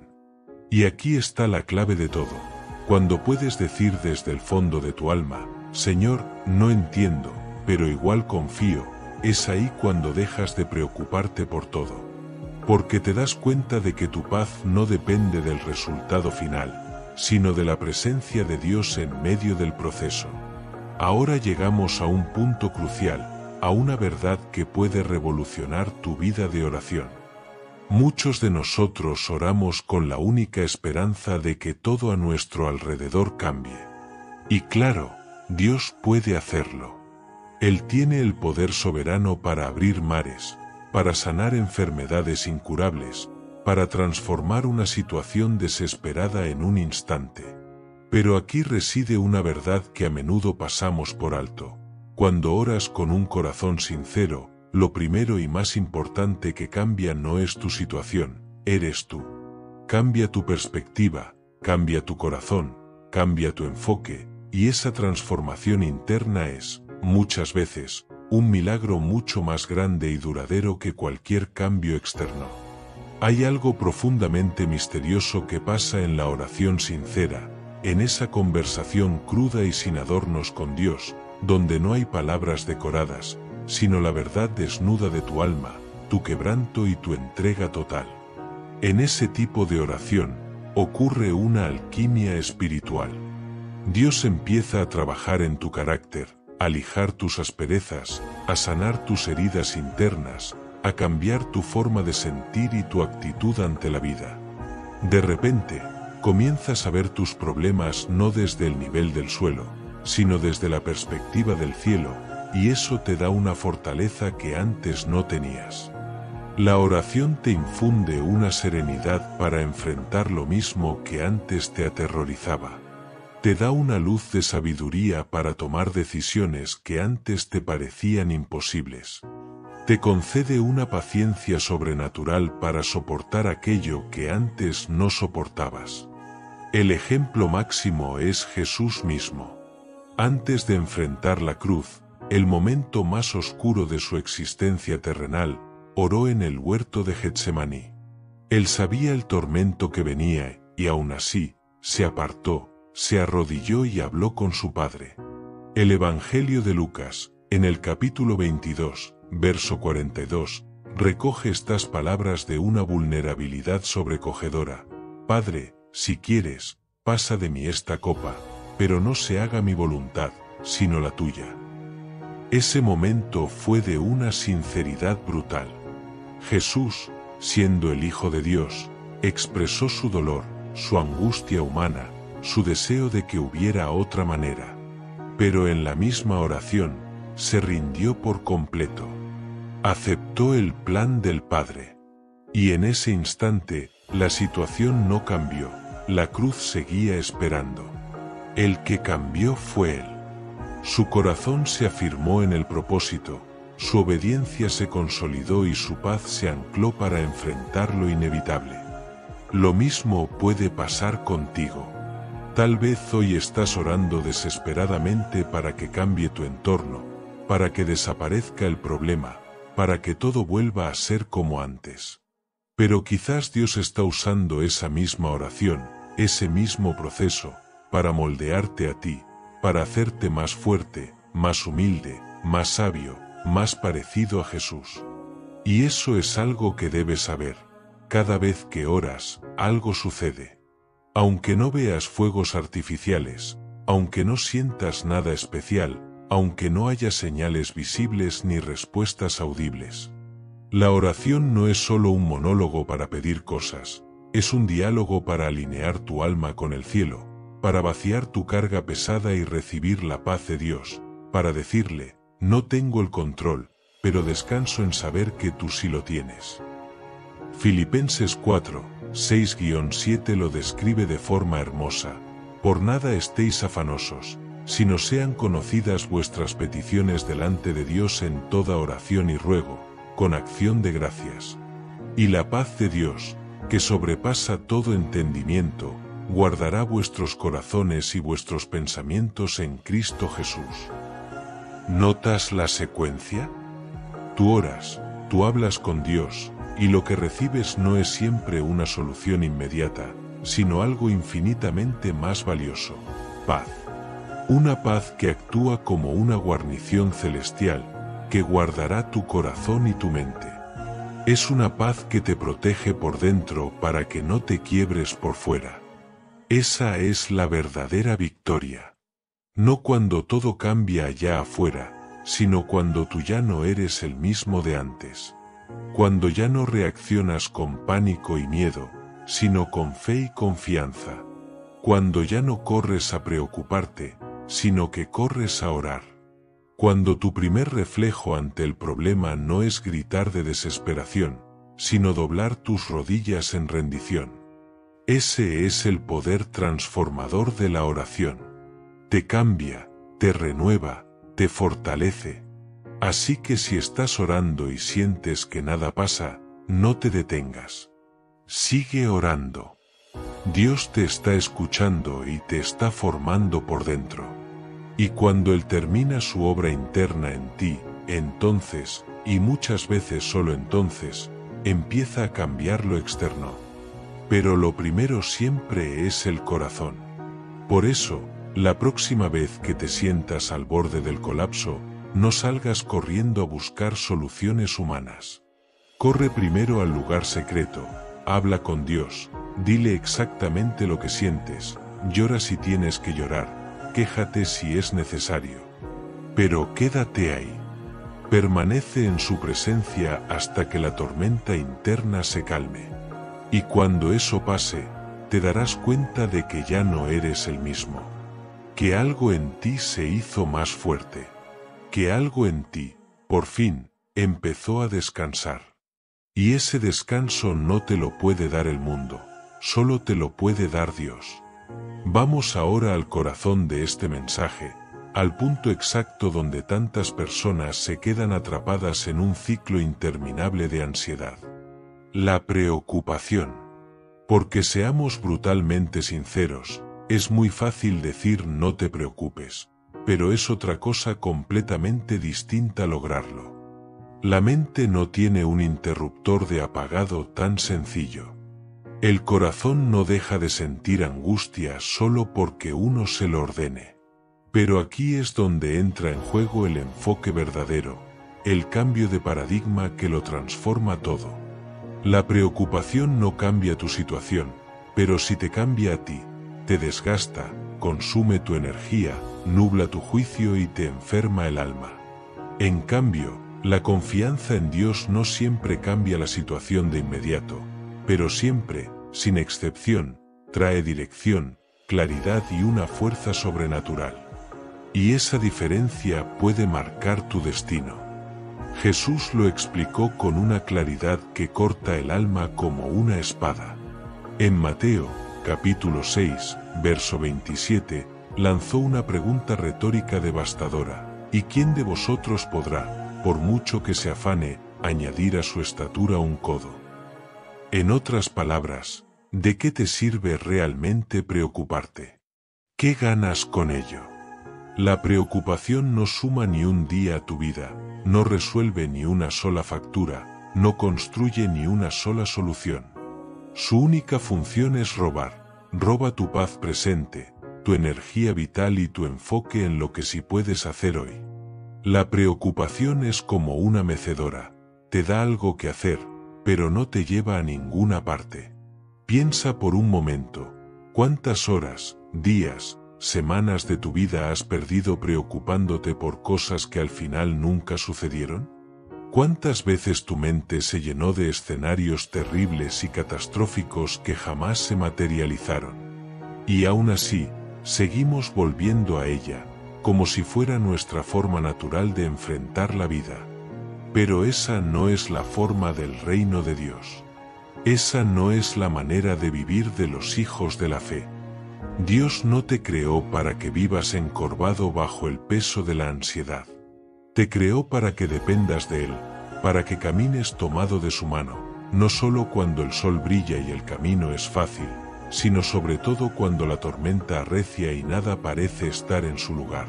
Y aquí está la clave de todo. Cuando puedes decir desde el fondo de tu alma, Señor, no entiendo, pero igual confío, es ahí cuando dejas de preocuparte por todo. Porque te das cuenta de que tu paz no depende del resultado final, sino de la presencia de Dios en medio del proceso. Ahora llegamos a un punto crucial, a una verdad que puede revolucionar tu vida de oración. Muchos de nosotros oramos con la única esperanza de que todo a nuestro alrededor cambie. Y claro, Dios puede hacerlo. Él tiene el poder soberano para abrir mares, para sanar enfermedades incurables, para transformar una situación desesperada en un instante. Pero aquí reside una verdad que a menudo pasamos por alto. Cuando oras con un corazón sincero, lo primero y más importante que cambia no es tu situación, eres tú. Cambia tu perspectiva, cambia tu corazón, cambia tu enfoque, y esa transformación interna es, muchas veces, un milagro mucho más grande y duradero que cualquier cambio externo. Hay algo profundamente misterioso que pasa en la oración sincera, en esa conversación cruda y sin adornos con Dios, donde no hay palabras decoradas, sino la verdad desnuda de tu alma, tu quebranto y tu entrega total. En ese tipo de oración, ocurre una alquimia espiritual. Dios empieza a trabajar en tu carácter, a lijar tus asperezas, a sanar tus heridas internas, a cambiar tu forma de sentir y tu actitud ante la vida. De repente, comienzas a ver tus problemas no desde el nivel del suelo, sino desde la perspectiva del cielo, y eso te da una fortaleza que antes no tenías. La oración te infunde una serenidad para enfrentar lo mismo que antes te aterrorizaba. Te da una luz de sabiduría para tomar decisiones que antes te parecían imposibles. Te concede una paciencia sobrenatural para soportar aquello que antes no soportabas. El ejemplo máximo es Jesús mismo. Antes de enfrentar la cruz, el momento más oscuro de su existencia terrenal, oró en el huerto de Getsemaní. Él sabía el tormento que venía, y aún así, se apartó, se arrodilló y habló con su Padre. El Evangelio de Lucas, en el capítulo 22, verso 42, recoge estas palabras de una vulnerabilidad sobrecogedora. Padre, si quieres, pasa de mí esta copa, pero no se haga mi voluntad, sino la tuya. Ese momento fue de una sinceridad brutal. Jesús, siendo el Hijo de Dios, expresó su dolor, su angustia humana, su deseo de que hubiera otra manera. Pero en la misma oración, se rindió por completo. Aceptó el plan del Padre. Y en ese instante, la situación no cambió, la cruz seguía esperando. El que cambió fue Él. Su corazón se afirmó en el propósito, su obediencia se consolidó y su paz se ancló para enfrentar lo inevitable. Lo mismo puede pasar contigo. Tal vez hoy estás orando desesperadamente para que cambie tu entorno, para que desaparezca el problema, para que todo vuelva a ser como antes. Pero quizás Dios está usando esa misma oración, ese mismo proceso, para moldearte a ti, para hacerte más fuerte, más humilde, más sabio, más parecido a Jesús. Y eso es algo que debes saber. Cada vez que oras, algo sucede. Aunque no veas fuegos artificiales, aunque no sientas nada especial, aunque no haya señales visibles ni respuestas audibles. La oración no es solo un monólogo para pedir cosas, es un diálogo para alinear tu alma con el cielo, para vaciar tu carga pesada y recibir la paz de Dios, para decirle, no tengo el control, pero descanso en saber que tú sí lo tienes. Filipenses 4, 6-7 lo describe de forma hermosa. Por nada estéis afanosos, sino sean conocidas vuestras peticiones delante de Dios en toda oración y ruego, con acción de gracias. Y la paz de Dios, que sobrepasa todo entendimiento, guardará vuestros corazones y vuestros pensamientos en Cristo Jesús. ¿Notas la secuencia? Tú oras, tú hablas con Dios, y lo que recibes no es siempre una solución inmediata, sino algo infinitamente más valioso: paz. Una paz que actúa como una guarnición celestial, que guardará tu corazón y tu mente. Es una paz que te protege por dentro para que no te quiebres por fuera. Esa es la verdadera victoria. No cuando todo cambia allá afuera, sino cuando tú ya no eres el mismo de antes. Cuando ya no reaccionas con pánico y miedo, sino con fe y confianza. Cuando ya no corres a preocuparte, sino que corres a orar. Cuando tu primer reflejo ante el problema no es gritar de desesperación, sino doblar tus rodillas en rendición. Ese es el poder transformador de la oración. Te cambia, te renueva, te fortalece. Así que si estás orando y sientes que nada pasa, no te detengas. Sigue orando. Dios te está escuchando y te está formando por dentro. Y cuando Él termina su obra interna en ti, entonces, y muchas veces solo entonces, empieza a cambiar lo externo. Pero lo primero siempre es el corazón. Por eso, la próxima vez que te sientas al borde del colapso, no salgas corriendo a buscar soluciones humanas. Corre primero al lugar secreto, habla con Dios, dile exactamente lo que sientes, llora si tienes que llorar, quéjate si es necesario. Pero quédate ahí. Permanece en su presencia hasta que la tormenta interna se calme. Y cuando eso pase, te darás cuenta de que ya no eres el mismo. Que algo en ti se hizo más fuerte. Que algo en ti, por fin, empezó a descansar. Y ese descanso no te lo puede dar el mundo, solo te lo puede dar Dios. Vamos ahora al corazón de este mensaje, al punto exacto donde tantas personas se quedan atrapadas en un ciclo interminable de ansiedad. La preocupación. Porque seamos brutalmente sinceros, es muy fácil decir no te preocupes, pero es otra cosa completamente distinta lograrlo. La mente no tiene un interruptor de apagado tan sencillo. El corazón no deja de sentir angustia solo porque uno se lo ordene. Pero aquí es donde entra en juego el enfoque verdadero, el cambio de paradigma que lo transforma todo. La preocupación no cambia tu situación, pero si te cambia a ti, te desgasta, consume tu energía, nubla tu juicio y te enferma el alma. En cambio, la confianza en Dios no siempre cambia la situación de inmediato, pero siempre, sin excepción, trae dirección, claridad y una fuerza sobrenatural. Y esa diferencia puede marcar tu destino. Jesús lo explicó con una claridad que corta el alma como una espada. En Mateo, capítulo 6, verso 27, lanzó una pregunta retórica devastadora: ¿y quién de vosotros podrá, por mucho que se afane, añadir a su estatura un codo? En otras palabras, ¿de qué te sirve realmente preocuparte? ¿Qué ganas con ello? La preocupación no suma ni un día a tu vida, no resuelve ni una sola factura, no construye ni una sola solución. Su única función es robar. Roba tu paz presente, tu energía vital y tu enfoque en lo que sí puedes hacer hoy. La preocupación es como una mecedora, te da algo que hacer, pero no te lleva a ninguna parte. Piensa por un momento, ¿cuántas horas, días, semanas de tu vida has perdido preocupándote por cosas que al final nunca sucedieron? ¿Cuántas veces tu mente se llenó de escenarios terribles y catastróficos que jamás se materializaron? Y aún así, seguimos volviendo a ella, como si fuera nuestra forma natural de enfrentar la vida. Pero esa no es la forma del reino de Dios. Esa no es la manera de vivir de los hijos de la fe. Dios no te creó para que vivas encorvado bajo el peso de la ansiedad. Te creó para que dependas de Él, para que camines tomado de su mano, no solo cuando el sol brilla y el camino es fácil, sino sobre todo cuando la tormenta arrecia y nada parece estar en su lugar.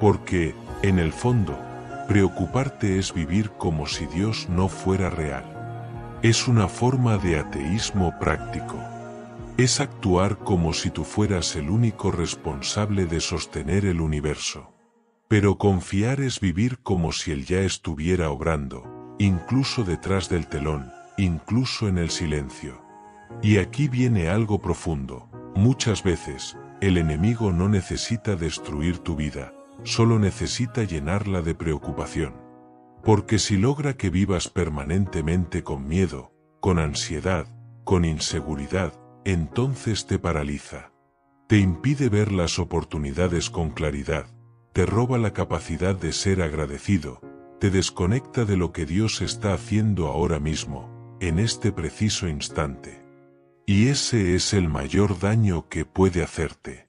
Porque, en el fondo, preocuparte es vivir como si Dios no fuera real. Es una forma de ateísmo práctico. Es actuar como si tú fueras el único responsable de sostener el universo. Pero confiar es vivir como si Él ya estuviera obrando, incluso detrás del telón, incluso en el silencio. Y aquí viene algo profundo. Muchas veces, el enemigo no necesita destruir tu vida, solo necesita llenarla de preocupación. Porque si logra que vivas permanentemente con miedo, con ansiedad, con inseguridad, entonces te paraliza. Te impide ver las oportunidades con claridad, te roba la capacidad de ser agradecido, te desconecta de lo que Dios está haciendo ahora mismo, en este preciso instante. Y ese es el mayor daño que puede hacerte.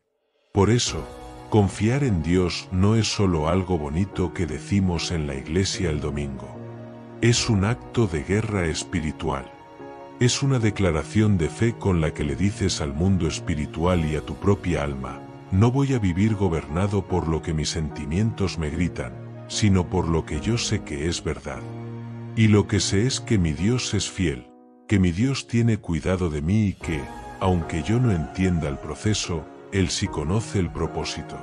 Por eso, confiar en Dios no es solo algo bonito que decimos en la iglesia el domingo. Es un acto de guerra espiritual. Es una declaración de fe con la que le dices al mundo espiritual y a tu propia alma: no voy a vivir gobernado por lo que mis sentimientos me gritan, sino por lo que yo sé que es verdad. Y lo que sé es que mi Dios es fiel, que mi Dios tiene cuidado de mí y que, aunque yo no entienda el proceso, Él sí conoce el propósito.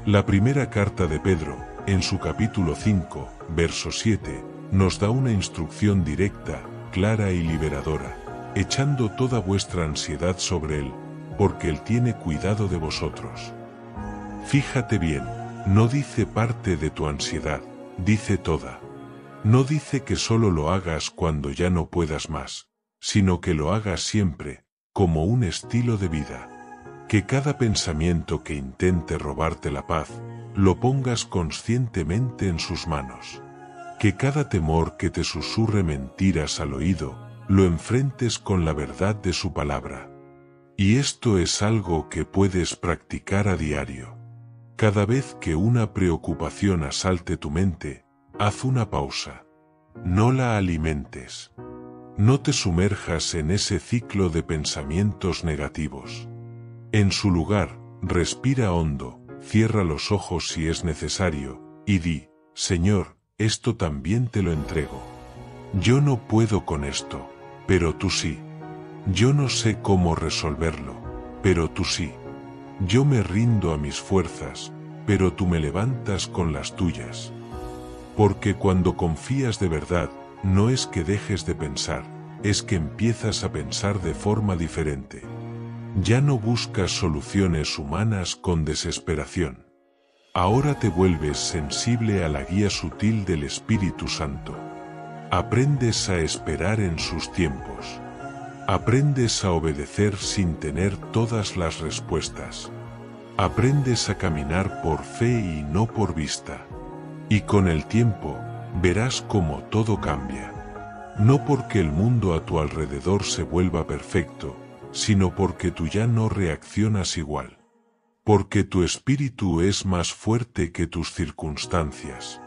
La primera carta de Pedro, en su capítulo 5, verso 7, nos da una instrucción directa, clara y liberadora: echando toda vuestra ansiedad sobre Él, porque Él tiene cuidado de vosotros. Fíjate bien, no dice parte de tu ansiedad, dice toda. No dice que solo lo hagas cuando ya no puedas más, sino que lo hagas siempre, como un estilo de vida. Que cada pensamiento que intente robarte la paz, lo pongas conscientemente en sus manos. Que cada temor que te susurre mentiras al oído, lo enfrentes con la verdad de su palabra. Y esto es algo que puedes practicar a diario. Cada vez que una preocupación asalte tu mente, haz una pausa. No la alimentes. No te sumerjas en ese ciclo de pensamientos negativos. En su lugar, respira hondo, cierra los ojos si es necesario, y di: Señor, esto también te lo entrego. Yo no puedo con esto, pero tú sí. Yo no sé cómo resolverlo, pero tú sí. Yo me rindo a mis fuerzas, pero tú me levantas con las tuyas. Porque cuando confías de verdad, no es que dejes de pensar, es que empiezas a pensar de forma diferente. Ya no buscas soluciones humanas con desesperación. Ahora te vuelves sensible a la guía sutil del Espíritu Santo. Aprendes a esperar en sus tiempos. Aprendes a obedecer sin tener todas las respuestas. Aprendes a caminar por fe y no por vista. Y con el tiempo, verás cómo todo cambia. No porque el mundo a tu alrededor se vuelva perfecto, sino porque tú ya no reaccionas igual. Porque tu espíritu es más fuerte que tus circunstancias.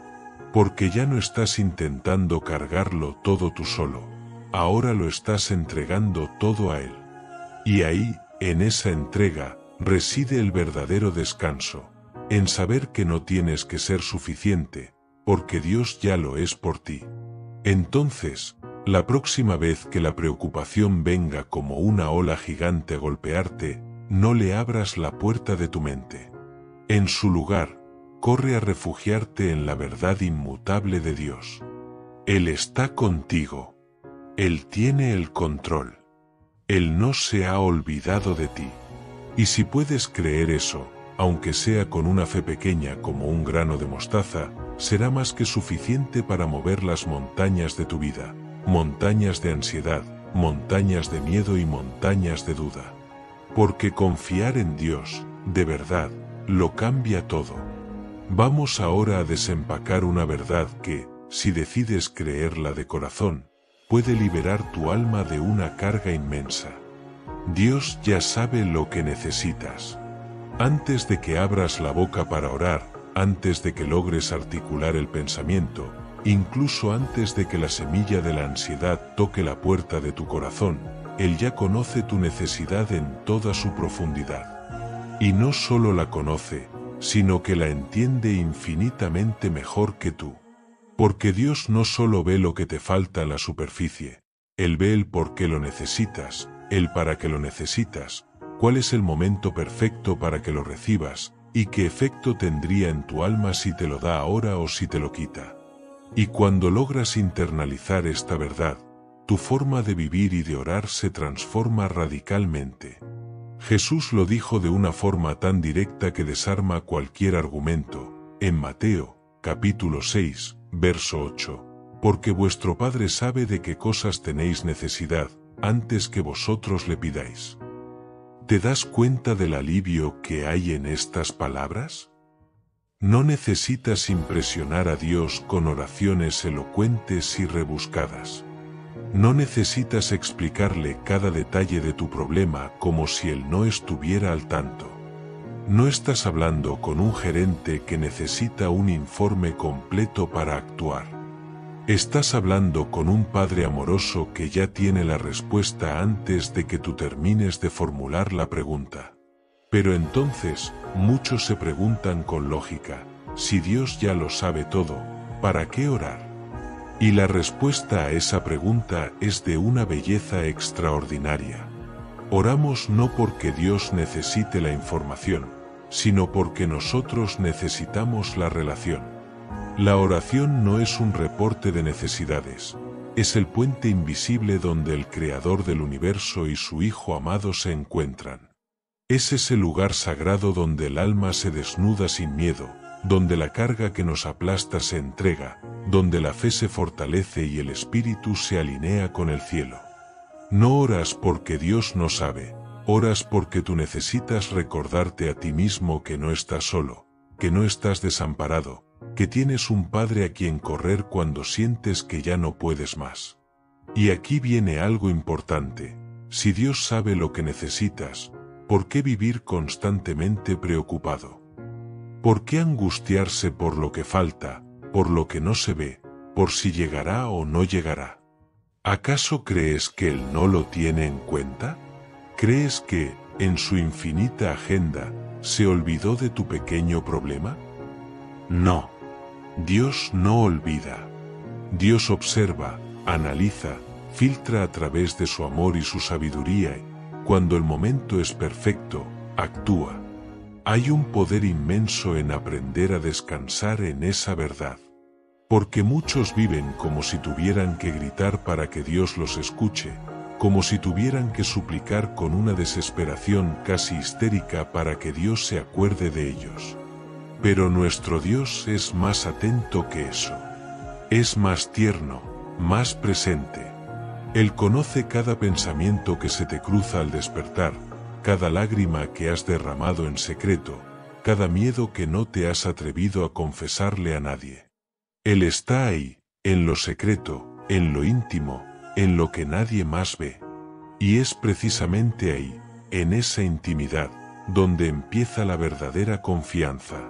Porque ya no estás intentando cargarlo todo tú solo. Ahora lo estás entregando todo a Él. Y ahí, en esa entrega, reside el verdadero descanso, en saber que no tienes que ser suficiente, porque Dios ya lo es por ti. Entonces, la próxima vez que la preocupación venga como una ola gigante a golpearte, no le abras la puerta de tu mente. En su lugar, corre a refugiarte en la verdad inmutable de Dios. Él está contigo. Él tiene el control. Él no se ha olvidado de ti. Y si puedes creer eso, aunque sea con una fe pequeña como un grano de mostaza, será más que suficiente para mover las montañas de tu vida, montañas de ansiedad, montañas de miedo y montañas de duda. Porque confiar en Dios, de verdad, lo cambia todo. Vamos ahora a desempacar una verdad que, si decides creerla de corazón, puede liberar tu alma de una carga inmensa. Dios ya sabe lo que necesitas. Antes de que abras la boca para orar, antes de que logres articular el pensamiento, incluso antes de que la semilla de la ansiedad toque la puerta de tu corazón, Él ya conoce tu necesidad en toda su profundidad. Y no solo la conoce, sino que la entiende infinitamente mejor que tú. Porque Dios no solo ve lo que te falta en la superficie, Él ve el por qué lo necesitas, el para qué lo necesitas, cuál es el momento perfecto para que lo recibas, y qué efecto tendría en tu alma si te lo da ahora o si te lo quita. Y cuando logras internalizar esta verdad, tu forma de vivir y de orar se transforma radicalmente. Jesús lo dijo de una forma tan directa que desarma cualquier argumento, en Mateo, capítulo 6, verso 8, porque vuestro Padre sabe de qué cosas tenéis necesidad, antes que vosotros le pidáis. ¿Te das cuenta del alivio que hay en estas palabras? No necesitas impresionar a Dios con oraciones elocuentes y rebuscadas. No necesitas explicarle cada detalle de tu problema como si Él no estuviera al tanto. No estás hablando con un gerente que necesita un informe completo para actuar. Estás hablando con un Padre amoroso que ya tiene la respuesta antes de que tú termines de formular la pregunta. Pero entonces, muchos se preguntan con lógica, si Dios ya lo sabe todo, ¿para qué orar? Y la respuesta a esa pregunta es de una belleza extraordinaria. Oramos no porque Dios necesite la información, sino porque nosotros necesitamos la relación. La oración no es un reporte de necesidades, es el puente invisible donde el Creador del universo y su Hijo amado se encuentran. Es ese lugar sagrado donde el alma se desnuda sin miedo, donde la carga que nos aplasta se entrega, donde la fe se fortalece y el espíritu se alinea con el cielo. No oras porque Dios no sabe, oras porque tú necesitas recordarte a ti mismo que no estás solo, que no estás desamparado, que tienes un Padre a quien correr cuando sientes que ya no puedes más. Y aquí viene algo importante, si Dios sabe lo que necesitas, ¿por qué vivir constantemente preocupado? ¿Por qué angustiarse por lo que falta, por lo que no se ve, por si llegará o no llegará? ¿Acaso crees que Él no lo tiene en cuenta? ¿Crees que, en su infinita agenda, se olvidó de tu pequeño problema? No. Dios no olvida. Dios observa, analiza, filtra a través de su amor y su sabiduría y, cuando el momento es perfecto, actúa. Hay un poder inmenso en aprender a descansar en esa verdad. Porque muchos viven como si tuvieran que gritar para que Dios los escuche, como si tuvieran que suplicar con una desesperación casi histérica para que Dios se acuerde de ellos. Pero nuestro Dios es más atento que eso. Es más tierno, más presente. Él conoce cada pensamiento que se te cruza al despertar, cada lágrima que has derramado en secreto, cada miedo que no te has atrevido a confesarle a nadie. Él está ahí, en lo secreto, en lo íntimo, en lo que nadie más ve. Y es precisamente ahí, en esa intimidad, donde empieza la verdadera confianza.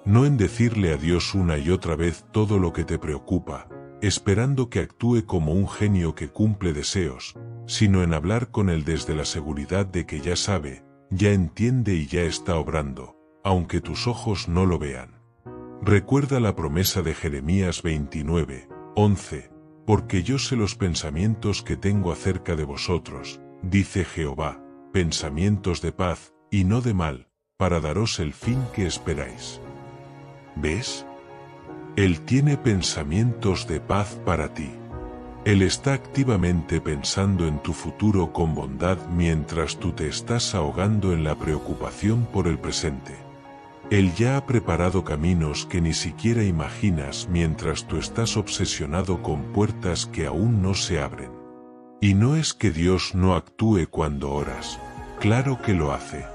No en decirle a Dios una y otra vez todo lo que te preocupa, esperando que actúe como un genio que cumple deseos, sino en hablar con Él desde la seguridad de que ya sabe, ya entiende y ya está obrando, aunque tus ojos no lo vean. Recuerda la promesa de Jeremías 29:11, porque yo sé los pensamientos que tengo acerca de vosotros, dice Jehová, pensamientos de paz, y no de mal, para daros el fin que esperáis. ¿Ves? Él tiene pensamientos de paz para ti. Él está activamente pensando en tu futuro con bondad mientras tú te estás ahogando en la preocupación por el presente. Él ya ha preparado caminos que ni siquiera imaginas mientras tú estás obsesionado con puertas que aún no se abren. Y no es que Dios no actúe cuando oras, claro que lo hace.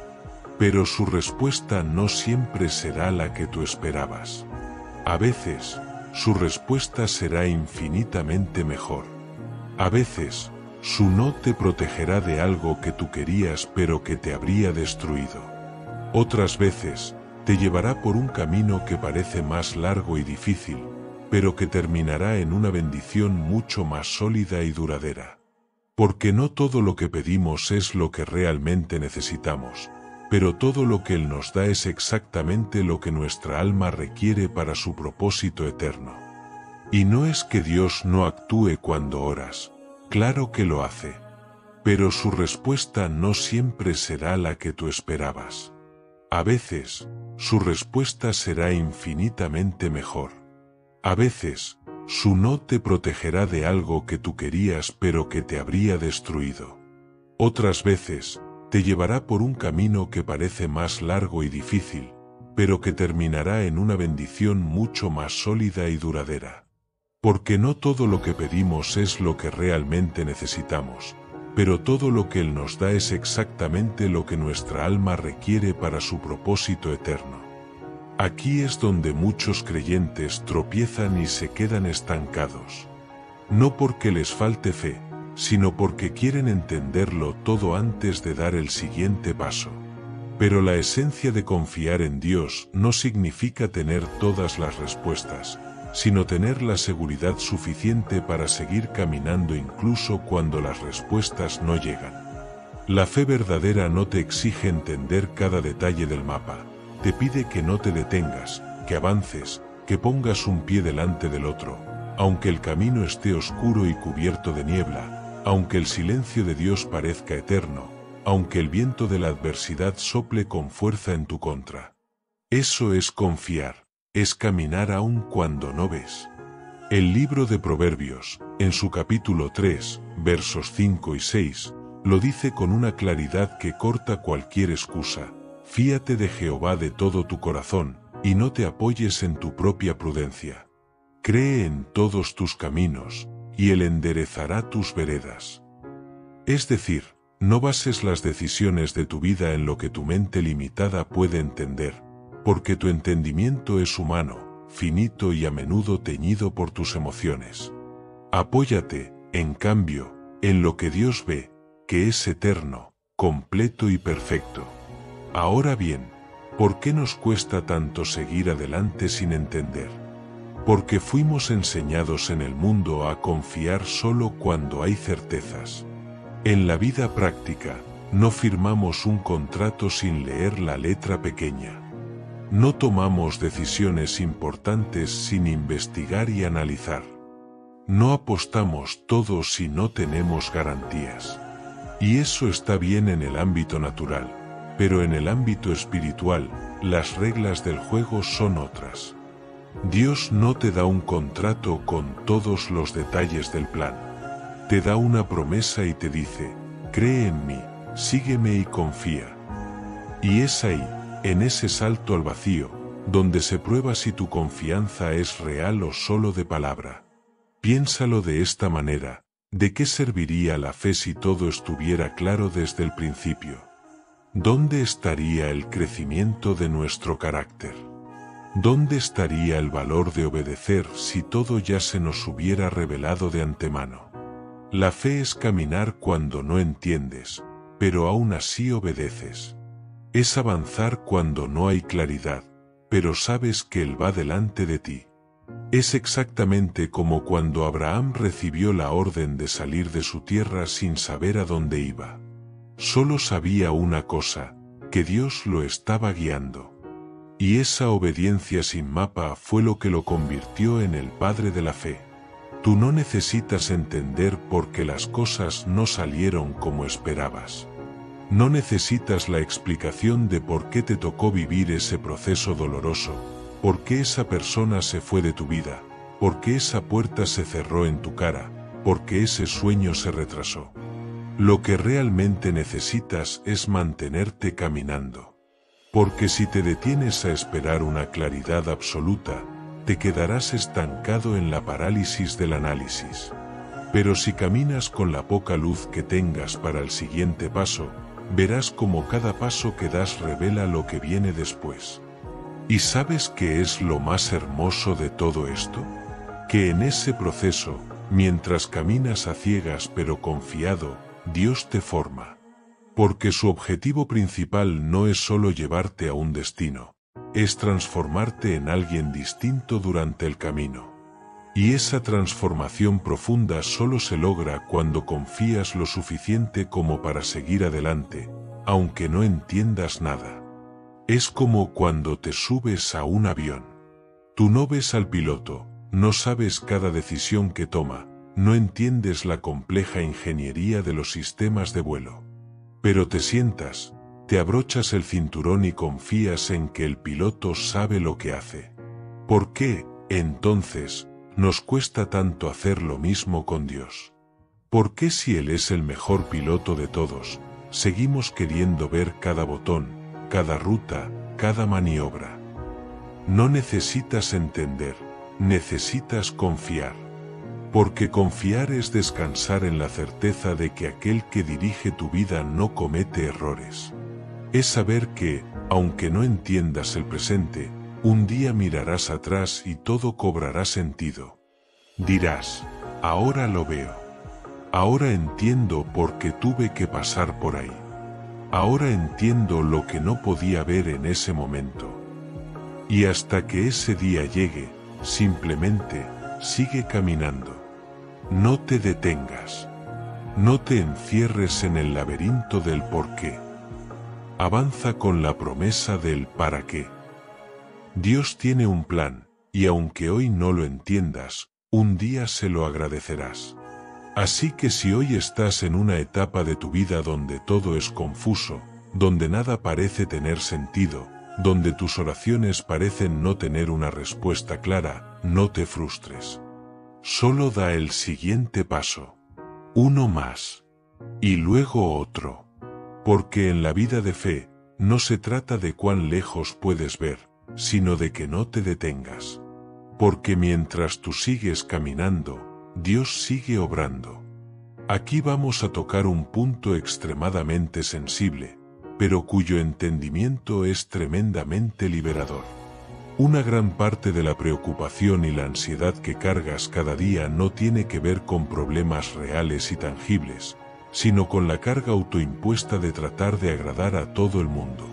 Pero su respuesta no siempre será la que tú esperabas. A veces, su respuesta será infinitamente mejor. A veces, su no te protegerá de algo que tú querías pero que te habría destruido. Otras veces, te llevará por un camino que parece más largo y difícil, pero que terminará en una bendición mucho más sólida y duradera. Porque no todo lo que pedimos es lo que realmente necesitamos, pero todo lo que Él nos da es exactamente lo que nuestra alma requiere para su propósito eterno. Y no es que Dios no actúe cuando oras, claro que lo hace, pero su respuesta no siempre será la que tú esperabas. A veces, su respuesta será infinitamente mejor. A veces, su no te protegerá de algo que tú querías pero que te habría destruido. Otras veces, te llevará por un camino que parece más largo y difícil, pero que terminará en una bendición mucho más sólida y duradera. Porque no todo lo que pedimos es lo que realmente necesitamos, pero todo lo que Él nos da es exactamente lo que nuestra alma requiere para su propósito eterno. Aquí es donde muchos creyentes tropiezan y se quedan estancados. No porque les falte fe, sino porque quieren entenderlo todo antes de dar el siguiente paso. Pero la esencia de confiar en Dios no significa tener todas las respuestas, sino tener la seguridad suficiente para seguir caminando incluso cuando las respuestas no llegan. La fe verdadera no te exige entender cada detalle del mapa, te pide que no te detengas, que avances, que pongas un pie delante del otro, aunque el camino esté oscuro y cubierto de niebla, aunque el silencio de Dios parezca eterno, aunque el viento de la adversidad sople con fuerza en tu contra. Eso es confiar, es caminar aun cuando no ves. El libro de Proverbios, en su capítulo 3, versos 5 y 6, lo dice con una claridad que corta cualquier excusa: fíate de Jehová de todo tu corazón, y no te apoyes en tu propia prudencia. Cree en todos tus caminos, y Él enderezará tus veredas. Es decir, no bases las decisiones de tu vida en lo que tu mente limitada puede entender, porque tu entendimiento es humano, finito y a menudo teñido por tus emociones. Apóyate, en cambio, en lo que Dios ve, que es eterno, completo y perfecto. Ahora bien, ¿por qué nos cuesta tanto seguir adelante sin entender? Porque fuimos enseñados en el mundo a confiar solo cuando hay certezas. En la vida práctica, no firmamos un contrato sin leer la letra pequeña. No tomamos decisiones importantes sin investigar y analizar. No apostamos todo si no tenemos garantías. Y eso está bien en el ámbito natural, pero en el ámbito espiritual, las reglas del juego son otras. Dios no te da un contrato con todos los detalles del plan. Te da una promesa y te dice: cree en mí, sígueme y confía. Y es ahí, en ese salto al vacío, donde se prueba si tu confianza es real o solo de palabra. Piénsalo de esta manera: ¿de qué serviría la fe si todo estuviera claro desde el principio? ¿Dónde estaría el crecimiento de nuestro carácter? ¿Dónde estaría el valor de obedecer si todo ya se nos hubiera revelado de antemano? La fe es caminar cuando no entiendes, pero aún así obedeces. Es avanzar cuando no hay claridad, pero sabes que Él va delante de ti. Es exactamente como cuando Abraham recibió la orden de salir de su tierra sin saber a dónde iba. Solo sabía una cosa: que Dios lo estaba guiando. Y esa obediencia sin mapa fue lo que lo convirtió en el padre de la fe. Tú no necesitas entender por qué las cosas no salieron como esperabas. No necesitas la explicación de por qué te tocó vivir ese proceso doloroso, por qué esa persona se fue de tu vida, por qué esa puerta se cerró en tu cara, por qué ese sueño se retrasó. Lo que realmente necesitas es mantenerte caminando. Porque si te detienes a esperar una claridad absoluta, te quedarás estancado en la parálisis del análisis. Pero si caminas con la poca luz que tengas para el siguiente paso, verás como cada paso que das revela lo que viene después. ¿Y sabes qué es lo más hermoso de todo esto? Que en ese proceso, mientras caminas a ciegas pero confiado, Dios te forma. Porque su objetivo principal no es solo llevarte a un destino, es transformarte en alguien distinto durante el camino. Y esa transformación profunda solo se logra cuando confías lo suficiente como para seguir adelante, aunque no entiendas nada. Es como cuando te subes a un avión. Tú no ves al piloto, no sabes cada decisión que toma, no entiendes la compleja ingeniería de los sistemas de vuelo. Pero te sientas, te abrochas el cinturón y confías en que el piloto sabe lo que hace. ¿Por qué, entonces, nos cuesta tanto hacer lo mismo con Dios? ¿Por qué si Él es el mejor piloto de todos, seguimos queriendo ver cada botón, cada ruta, cada maniobra? No necesitas entender, necesitas confiar. Porque confiar es descansar en la certeza de que aquel que dirige tu vida no comete errores. Es saber que, aunque no entiendas el presente, un día mirarás atrás y todo cobrará sentido. Dirás, ahora lo veo. Ahora entiendo por qué tuve que pasar por ahí. Ahora entiendo lo que no podía ver en ese momento. Y hasta que ese día llegue, simplemente, sigue caminando. No te detengas. No te encierres en el laberinto del por qué. Avanza con la promesa del para qué. Dios tiene un plan, y aunque hoy no lo entiendas, un día se lo agradecerás. Así que si hoy estás en una etapa de tu vida donde todo es confuso, donde nada parece tener sentido, donde tus oraciones parecen no tener una respuesta clara, no te frustres. Solo da el siguiente paso. Uno más. Y luego otro. Porque en la vida de fe, no se trata de cuán lejos puedes ver, sino de que no te detengas. Porque mientras tú sigues caminando, Dios sigue obrando. Aquí vamos a tocar un punto extremadamente sensible, pero cuyo entendimiento es tremendamente liberador. Una gran parte de la preocupación y la ansiedad que cargas cada día no tiene que ver con problemas reales y tangibles, sino con la carga autoimpuesta de tratar de agradar a todo el mundo.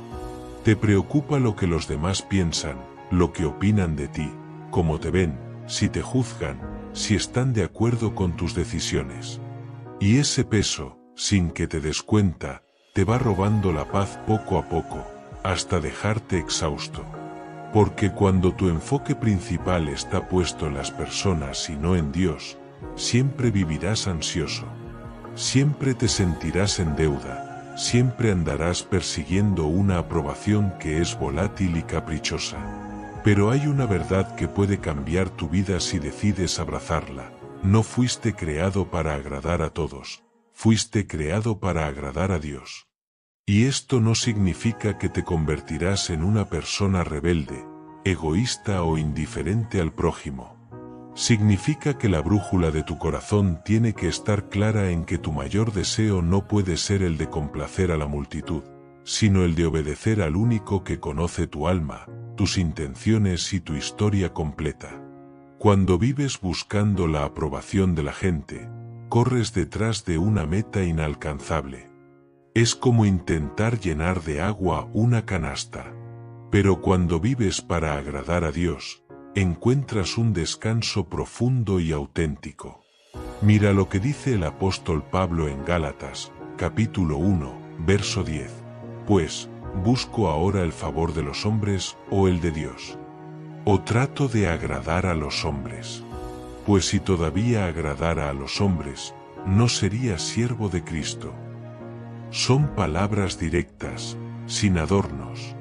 Te preocupa lo que los demás piensan, lo que opinan de ti, cómo te ven, si te juzgan, si están de acuerdo con tus decisiones. Y ese peso, sin que te des cuenta, te va robando la paz poco a poco, hasta dejarte exhausto. Porque cuando tu enfoque principal está puesto en las personas y no en Dios, siempre vivirás ansioso. Siempre te sentirás en deuda, siempre andarás persiguiendo una aprobación que es volátil y caprichosa. Pero hay una verdad que puede cambiar tu vida si decides abrazarla. No fuiste creado para agradar a todos, fuiste creado para agradar a Dios. Y esto no significa que te convertirás en una persona rebelde, egoísta o indiferente al prójimo. Significa que la brújula de tu corazón tiene que estar clara en que tu mayor deseo no puede ser el de complacer a la multitud, sino el de obedecer al único que conoce tu alma, tus intenciones y tu historia completa. Cuando vives buscando la aprobación de la gente, corres detrás de una meta inalcanzable. Es como intentar llenar de agua una canasta. Pero cuando vives para agradar a Dios, encuentras un descanso profundo y auténtico. Mira lo que dice el apóstol Pablo en Gálatas, capítulo 1, verso 10. Pues, ¿busco ahora el favor de los hombres o el de Dios? ¿O trato de agradar a los hombres? Pues si todavía agradara a los hombres, no sería siervo de Cristo. Son palabras directas, sin adornos.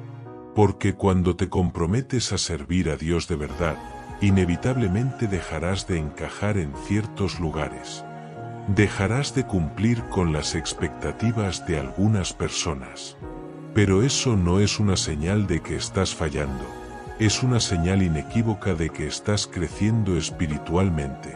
Porque cuando te comprometes a servir a Dios de verdad, inevitablemente dejarás de encajar en ciertos lugares. Dejarás de cumplir con las expectativas de algunas personas. Pero eso no es una señal de que estás fallando. Es una señal inequívoca de que estás creciendo espiritualmente.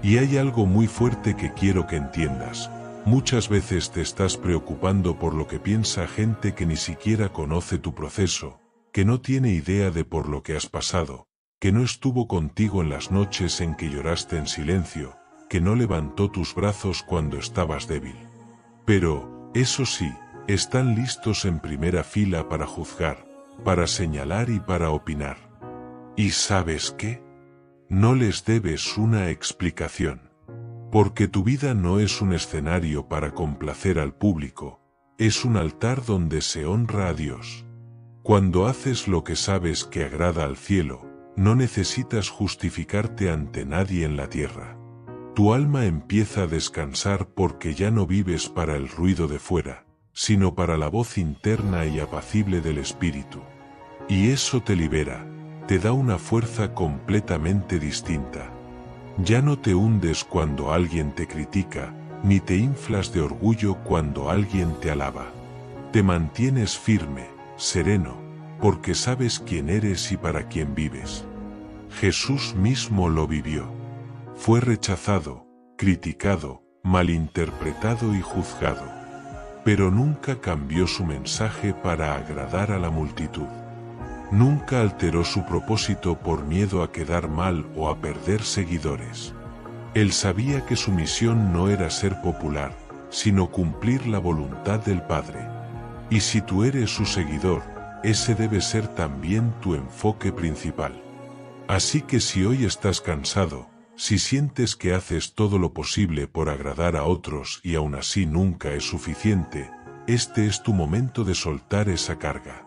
Y hay algo muy fuerte que quiero que entiendas. Muchas veces te estás preocupando por lo que piensa gente que ni siquiera conoce tu proceso, que no tiene idea de por lo que has pasado, que no estuvo contigo en las noches en que lloraste en silencio, que no levantó tus brazos cuando estabas débil. Pero, eso sí, están listos en primera fila para juzgar, para señalar y para opinar. ¿Y sabes qué? No les debes una explicación. Porque tu vida no es un escenario para complacer al público, es un altar donde se honra a Dios. Cuando haces lo que sabes que agrada al cielo, no necesitas justificarte ante nadie en la tierra. Tu alma empieza a descansar porque ya no vives para el ruido de fuera, sino para la voz interna y apacible del Espíritu. Y eso te libera, te da una fuerza completamente distinta. Ya no te hundes cuando alguien te critica, ni te inflas de orgullo cuando alguien te alaba. Te mantienes firme, sereno, porque sabes quién eres y para quién vives. Jesús mismo lo vivió. Fue rechazado, criticado, malinterpretado y juzgado. Pero nunca cambió su mensaje para agradar a la multitud. Nunca alteró su propósito por miedo a quedar mal o a perder seguidores. Él sabía que su misión no era ser popular, sino cumplir la voluntad del Padre. Y si tú eres su seguidor, ese debe ser también tu enfoque principal. Así que si hoy estás cansado, si sientes que haces todo lo posible por agradar a otros y aún así nunca es suficiente, este es tu momento de soltar esa carga.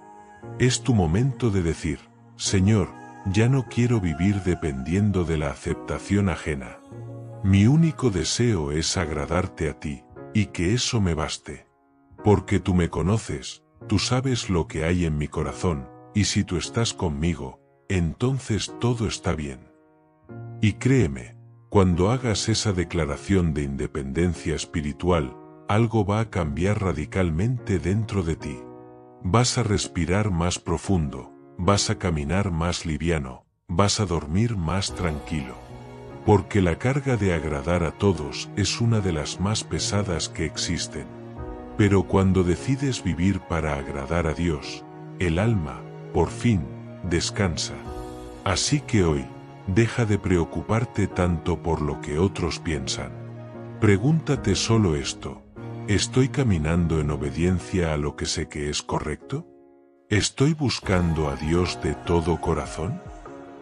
Es tu momento de decir, Señor, ya no quiero vivir dependiendo de la aceptación ajena. Mi único deseo es agradarte a ti, y que eso me baste. Porque tú me conoces, tú sabes lo que hay en mi corazón, y si tú estás conmigo, entonces todo está bien. Y créeme, cuando hagas esa declaración de independencia espiritual, algo va a cambiar radicalmente dentro de ti. Vas a respirar más profundo, vas a caminar más liviano, vas a dormir más tranquilo. Porque la carga de agradar a todos es una de las más pesadas que existen. Pero cuando decides vivir para agradar a Dios, el alma, por fin, descansa. Así que hoy, deja de preocuparte tanto por lo que otros piensan. Pregúntate solo esto. ¿Estoy caminando en obediencia a lo que sé que es correcto? ¿Estoy buscando a Dios de todo corazón?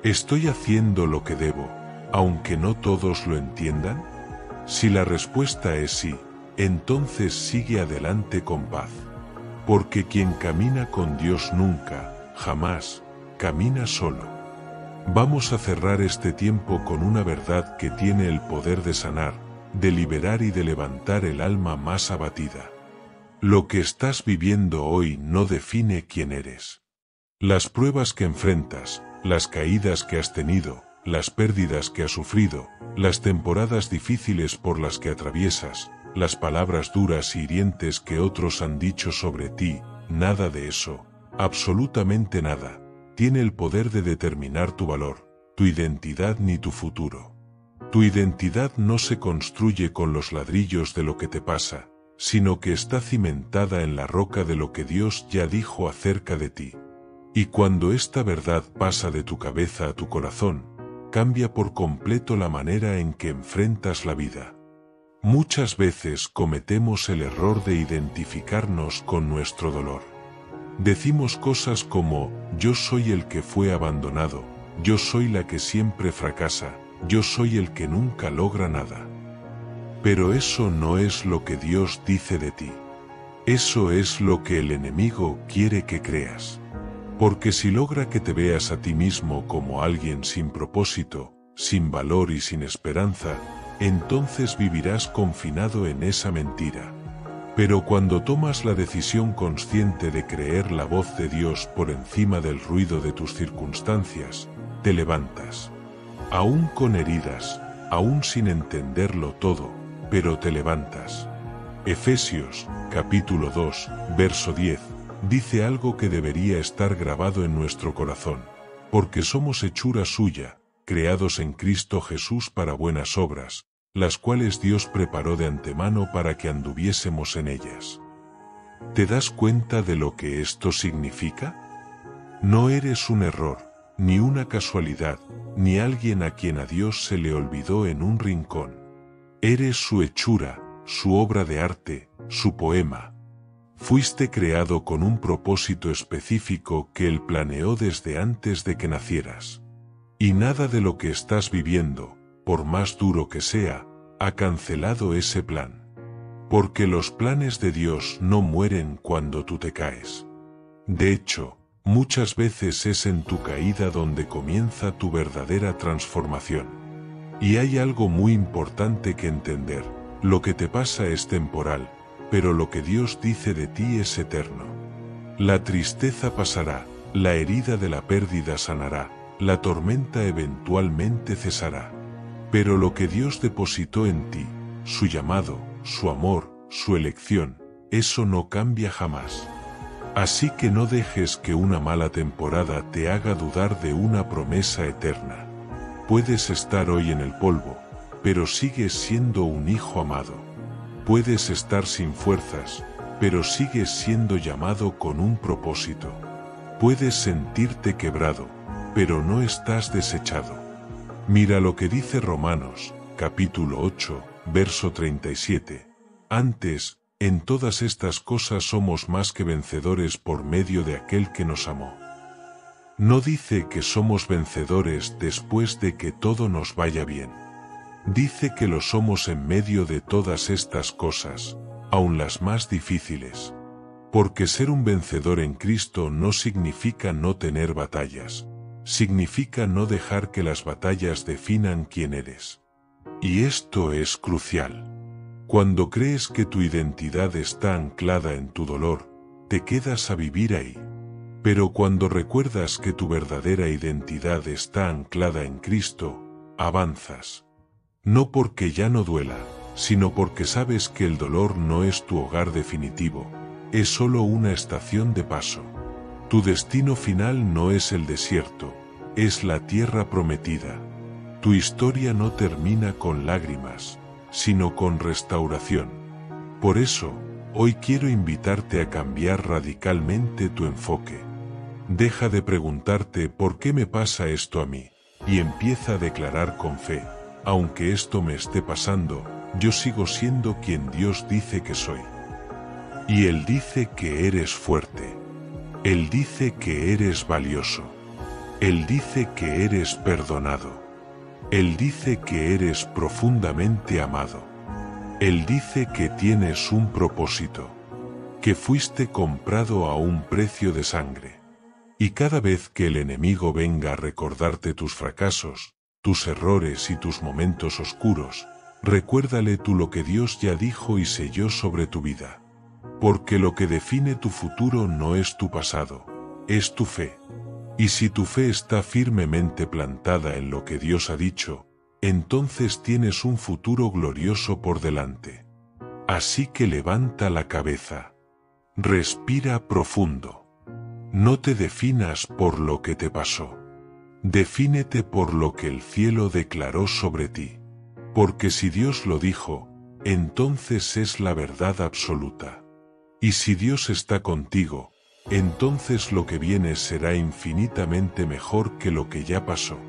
¿Estoy haciendo lo que debo, aunque no todos lo entiendan? Si la respuesta es sí, entonces sigue adelante con paz. Porque quien camina con Dios nunca, jamás, camina solo. Vamos a cerrar este tiempo con una verdad que tiene el poder de sanar, de liberar y de levantar el alma más abatida. Lo que estás viviendo hoy no define quién eres. Las pruebas que enfrentas, las caídas que has tenido, las pérdidas que has sufrido, las temporadas difíciles por las que atraviesas, las palabras duras y hirientes que otros han dicho sobre ti, nada de eso, absolutamente nada, tiene el poder de determinar tu valor, tu identidad ni tu futuro. Tu identidad no se construye con los ladrillos de lo que te pasa, sino que está cimentada en la roca de lo que Dios ya dijo acerca de ti. Y cuando esta verdad pasa de tu cabeza a tu corazón, cambia por completo la manera en que enfrentas la vida. Muchas veces cometemos el error de identificarnos con nuestro dolor. Decimos cosas como, yo soy el que fue abandonado, yo soy la que siempre fracasa, yo soy el que nunca logra nada. Pero eso no es lo que Dios dice de ti. Eso es lo que el enemigo quiere que creas. Porque si logra que te veas a ti mismo como alguien sin propósito, sin valor y sin esperanza, entonces vivirás confinado en esa mentira. Pero cuando tomas la decisión consciente de creer la voz de Dios por encima del ruido de tus circunstancias, te levantas. Aún con heridas, aún sin entenderlo todo, pero te levantas. Efesios, capítulo 2, verso 10, dice algo que debería estar grabado en nuestro corazón, porque somos hechura suya, creados en Cristo Jesús para buenas obras, las cuales Dios preparó de antemano para que anduviésemos en ellas. ¿Te das cuenta de lo que esto significa? No eres un error, ni una casualidad, ni alguien a quien a Dios se le olvidó en un rincón. Eres su hechura, su obra de arte, su poema. Fuiste creado con un propósito específico que Él planeó desde antes de que nacieras. Y nada de lo que estás viviendo, por más duro que sea, ha cancelado ese plan. Porque los planes de Dios no mueren cuando tú te caes. De hecho, muchas veces es en tu caída donde comienza tu verdadera transformación. Y hay algo muy importante que entender: lo que te pasa es temporal, pero lo que Dios dice de ti es eterno. La tristeza pasará, la herida de la pérdida sanará, la tormenta eventualmente cesará. Pero lo que Dios depositó en ti, su llamado, su amor, su elección, eso no cambia jamás. Así que no dejes que una mala temporada te haga dudar de una promesa eterna. Puedes estar hoy en el polvo, pero sigues siendo un hijo amado. Puedes estar sin fuerzas, pero sigues siendo llamado con un propósito. Puedes sentirte quebrado, pero no estás desechado. Mira lo que dice Romanos, capítulo 8, verso 37. Antes, en todas estas cosas somos más que vencedores por medio de aquel que nos amó. No dice que somos vencedores después de que todo nos vaya bien. Dice que lo somos en medio de todas estas cosas, aun las más difíciles. Porque ser un vencedor en Cristo no significa no tener batallas. Significa no dejar que las batallas definan quién eres. Y esto es crucial. Cuando crees que tu identidad está anclada en tu dolor, te quedas a vivir ahí. Pero cuando recuerdas que tu verdadera identidad está anclada en Cristo, avanzas. No porque ya no duela, sino porque sabes que el dolor no es tu hogar definitivo, es solo una estación de paso. Tu destino final no es el desierto, es la tierra prometida. Tu historia no termina con lágrimas, sino con restauración. Por eso, hoy quiero invitarte a cambiar radicalmente tu enfoque. Deja de preguntarte ¿por qué me pasa esto a mí? Y empieza a declarar con fe: aunque esto me esté pasando, yo sigo siendo quien Dios dice que soy. Y Él dice que eres fuerte. Él dice que eres valioso. Él dice que eres perdonado. Él dice que eres profundamente amado. Él dice que tienes un propósito, que fuiste comprado a un precio de sangre. Y cada vez que el enemigo venga a recordarte tus fracasos, tus errores y tus momentos oscuros, recuérdale tú lo que Dios ya dijo y selló sobre tu vida. Porque lo que define tu futuro no es tu pasado, es tu fe. Y si tu fe está firmemente plantada en lo que Dios ha dicho, entonces tienes un futuro glorioso por delante. Así que levanta la cabeza. Respira profundo. No te definas por lo que te pasó. Defínete por lo que el cielo declaró sobre ti. Porque si Dios lo dijo, entonces es la verdad absoluta. Y si Dios está contigo, entonces lo que viene será infinitamente mejor que lo que ya pasó.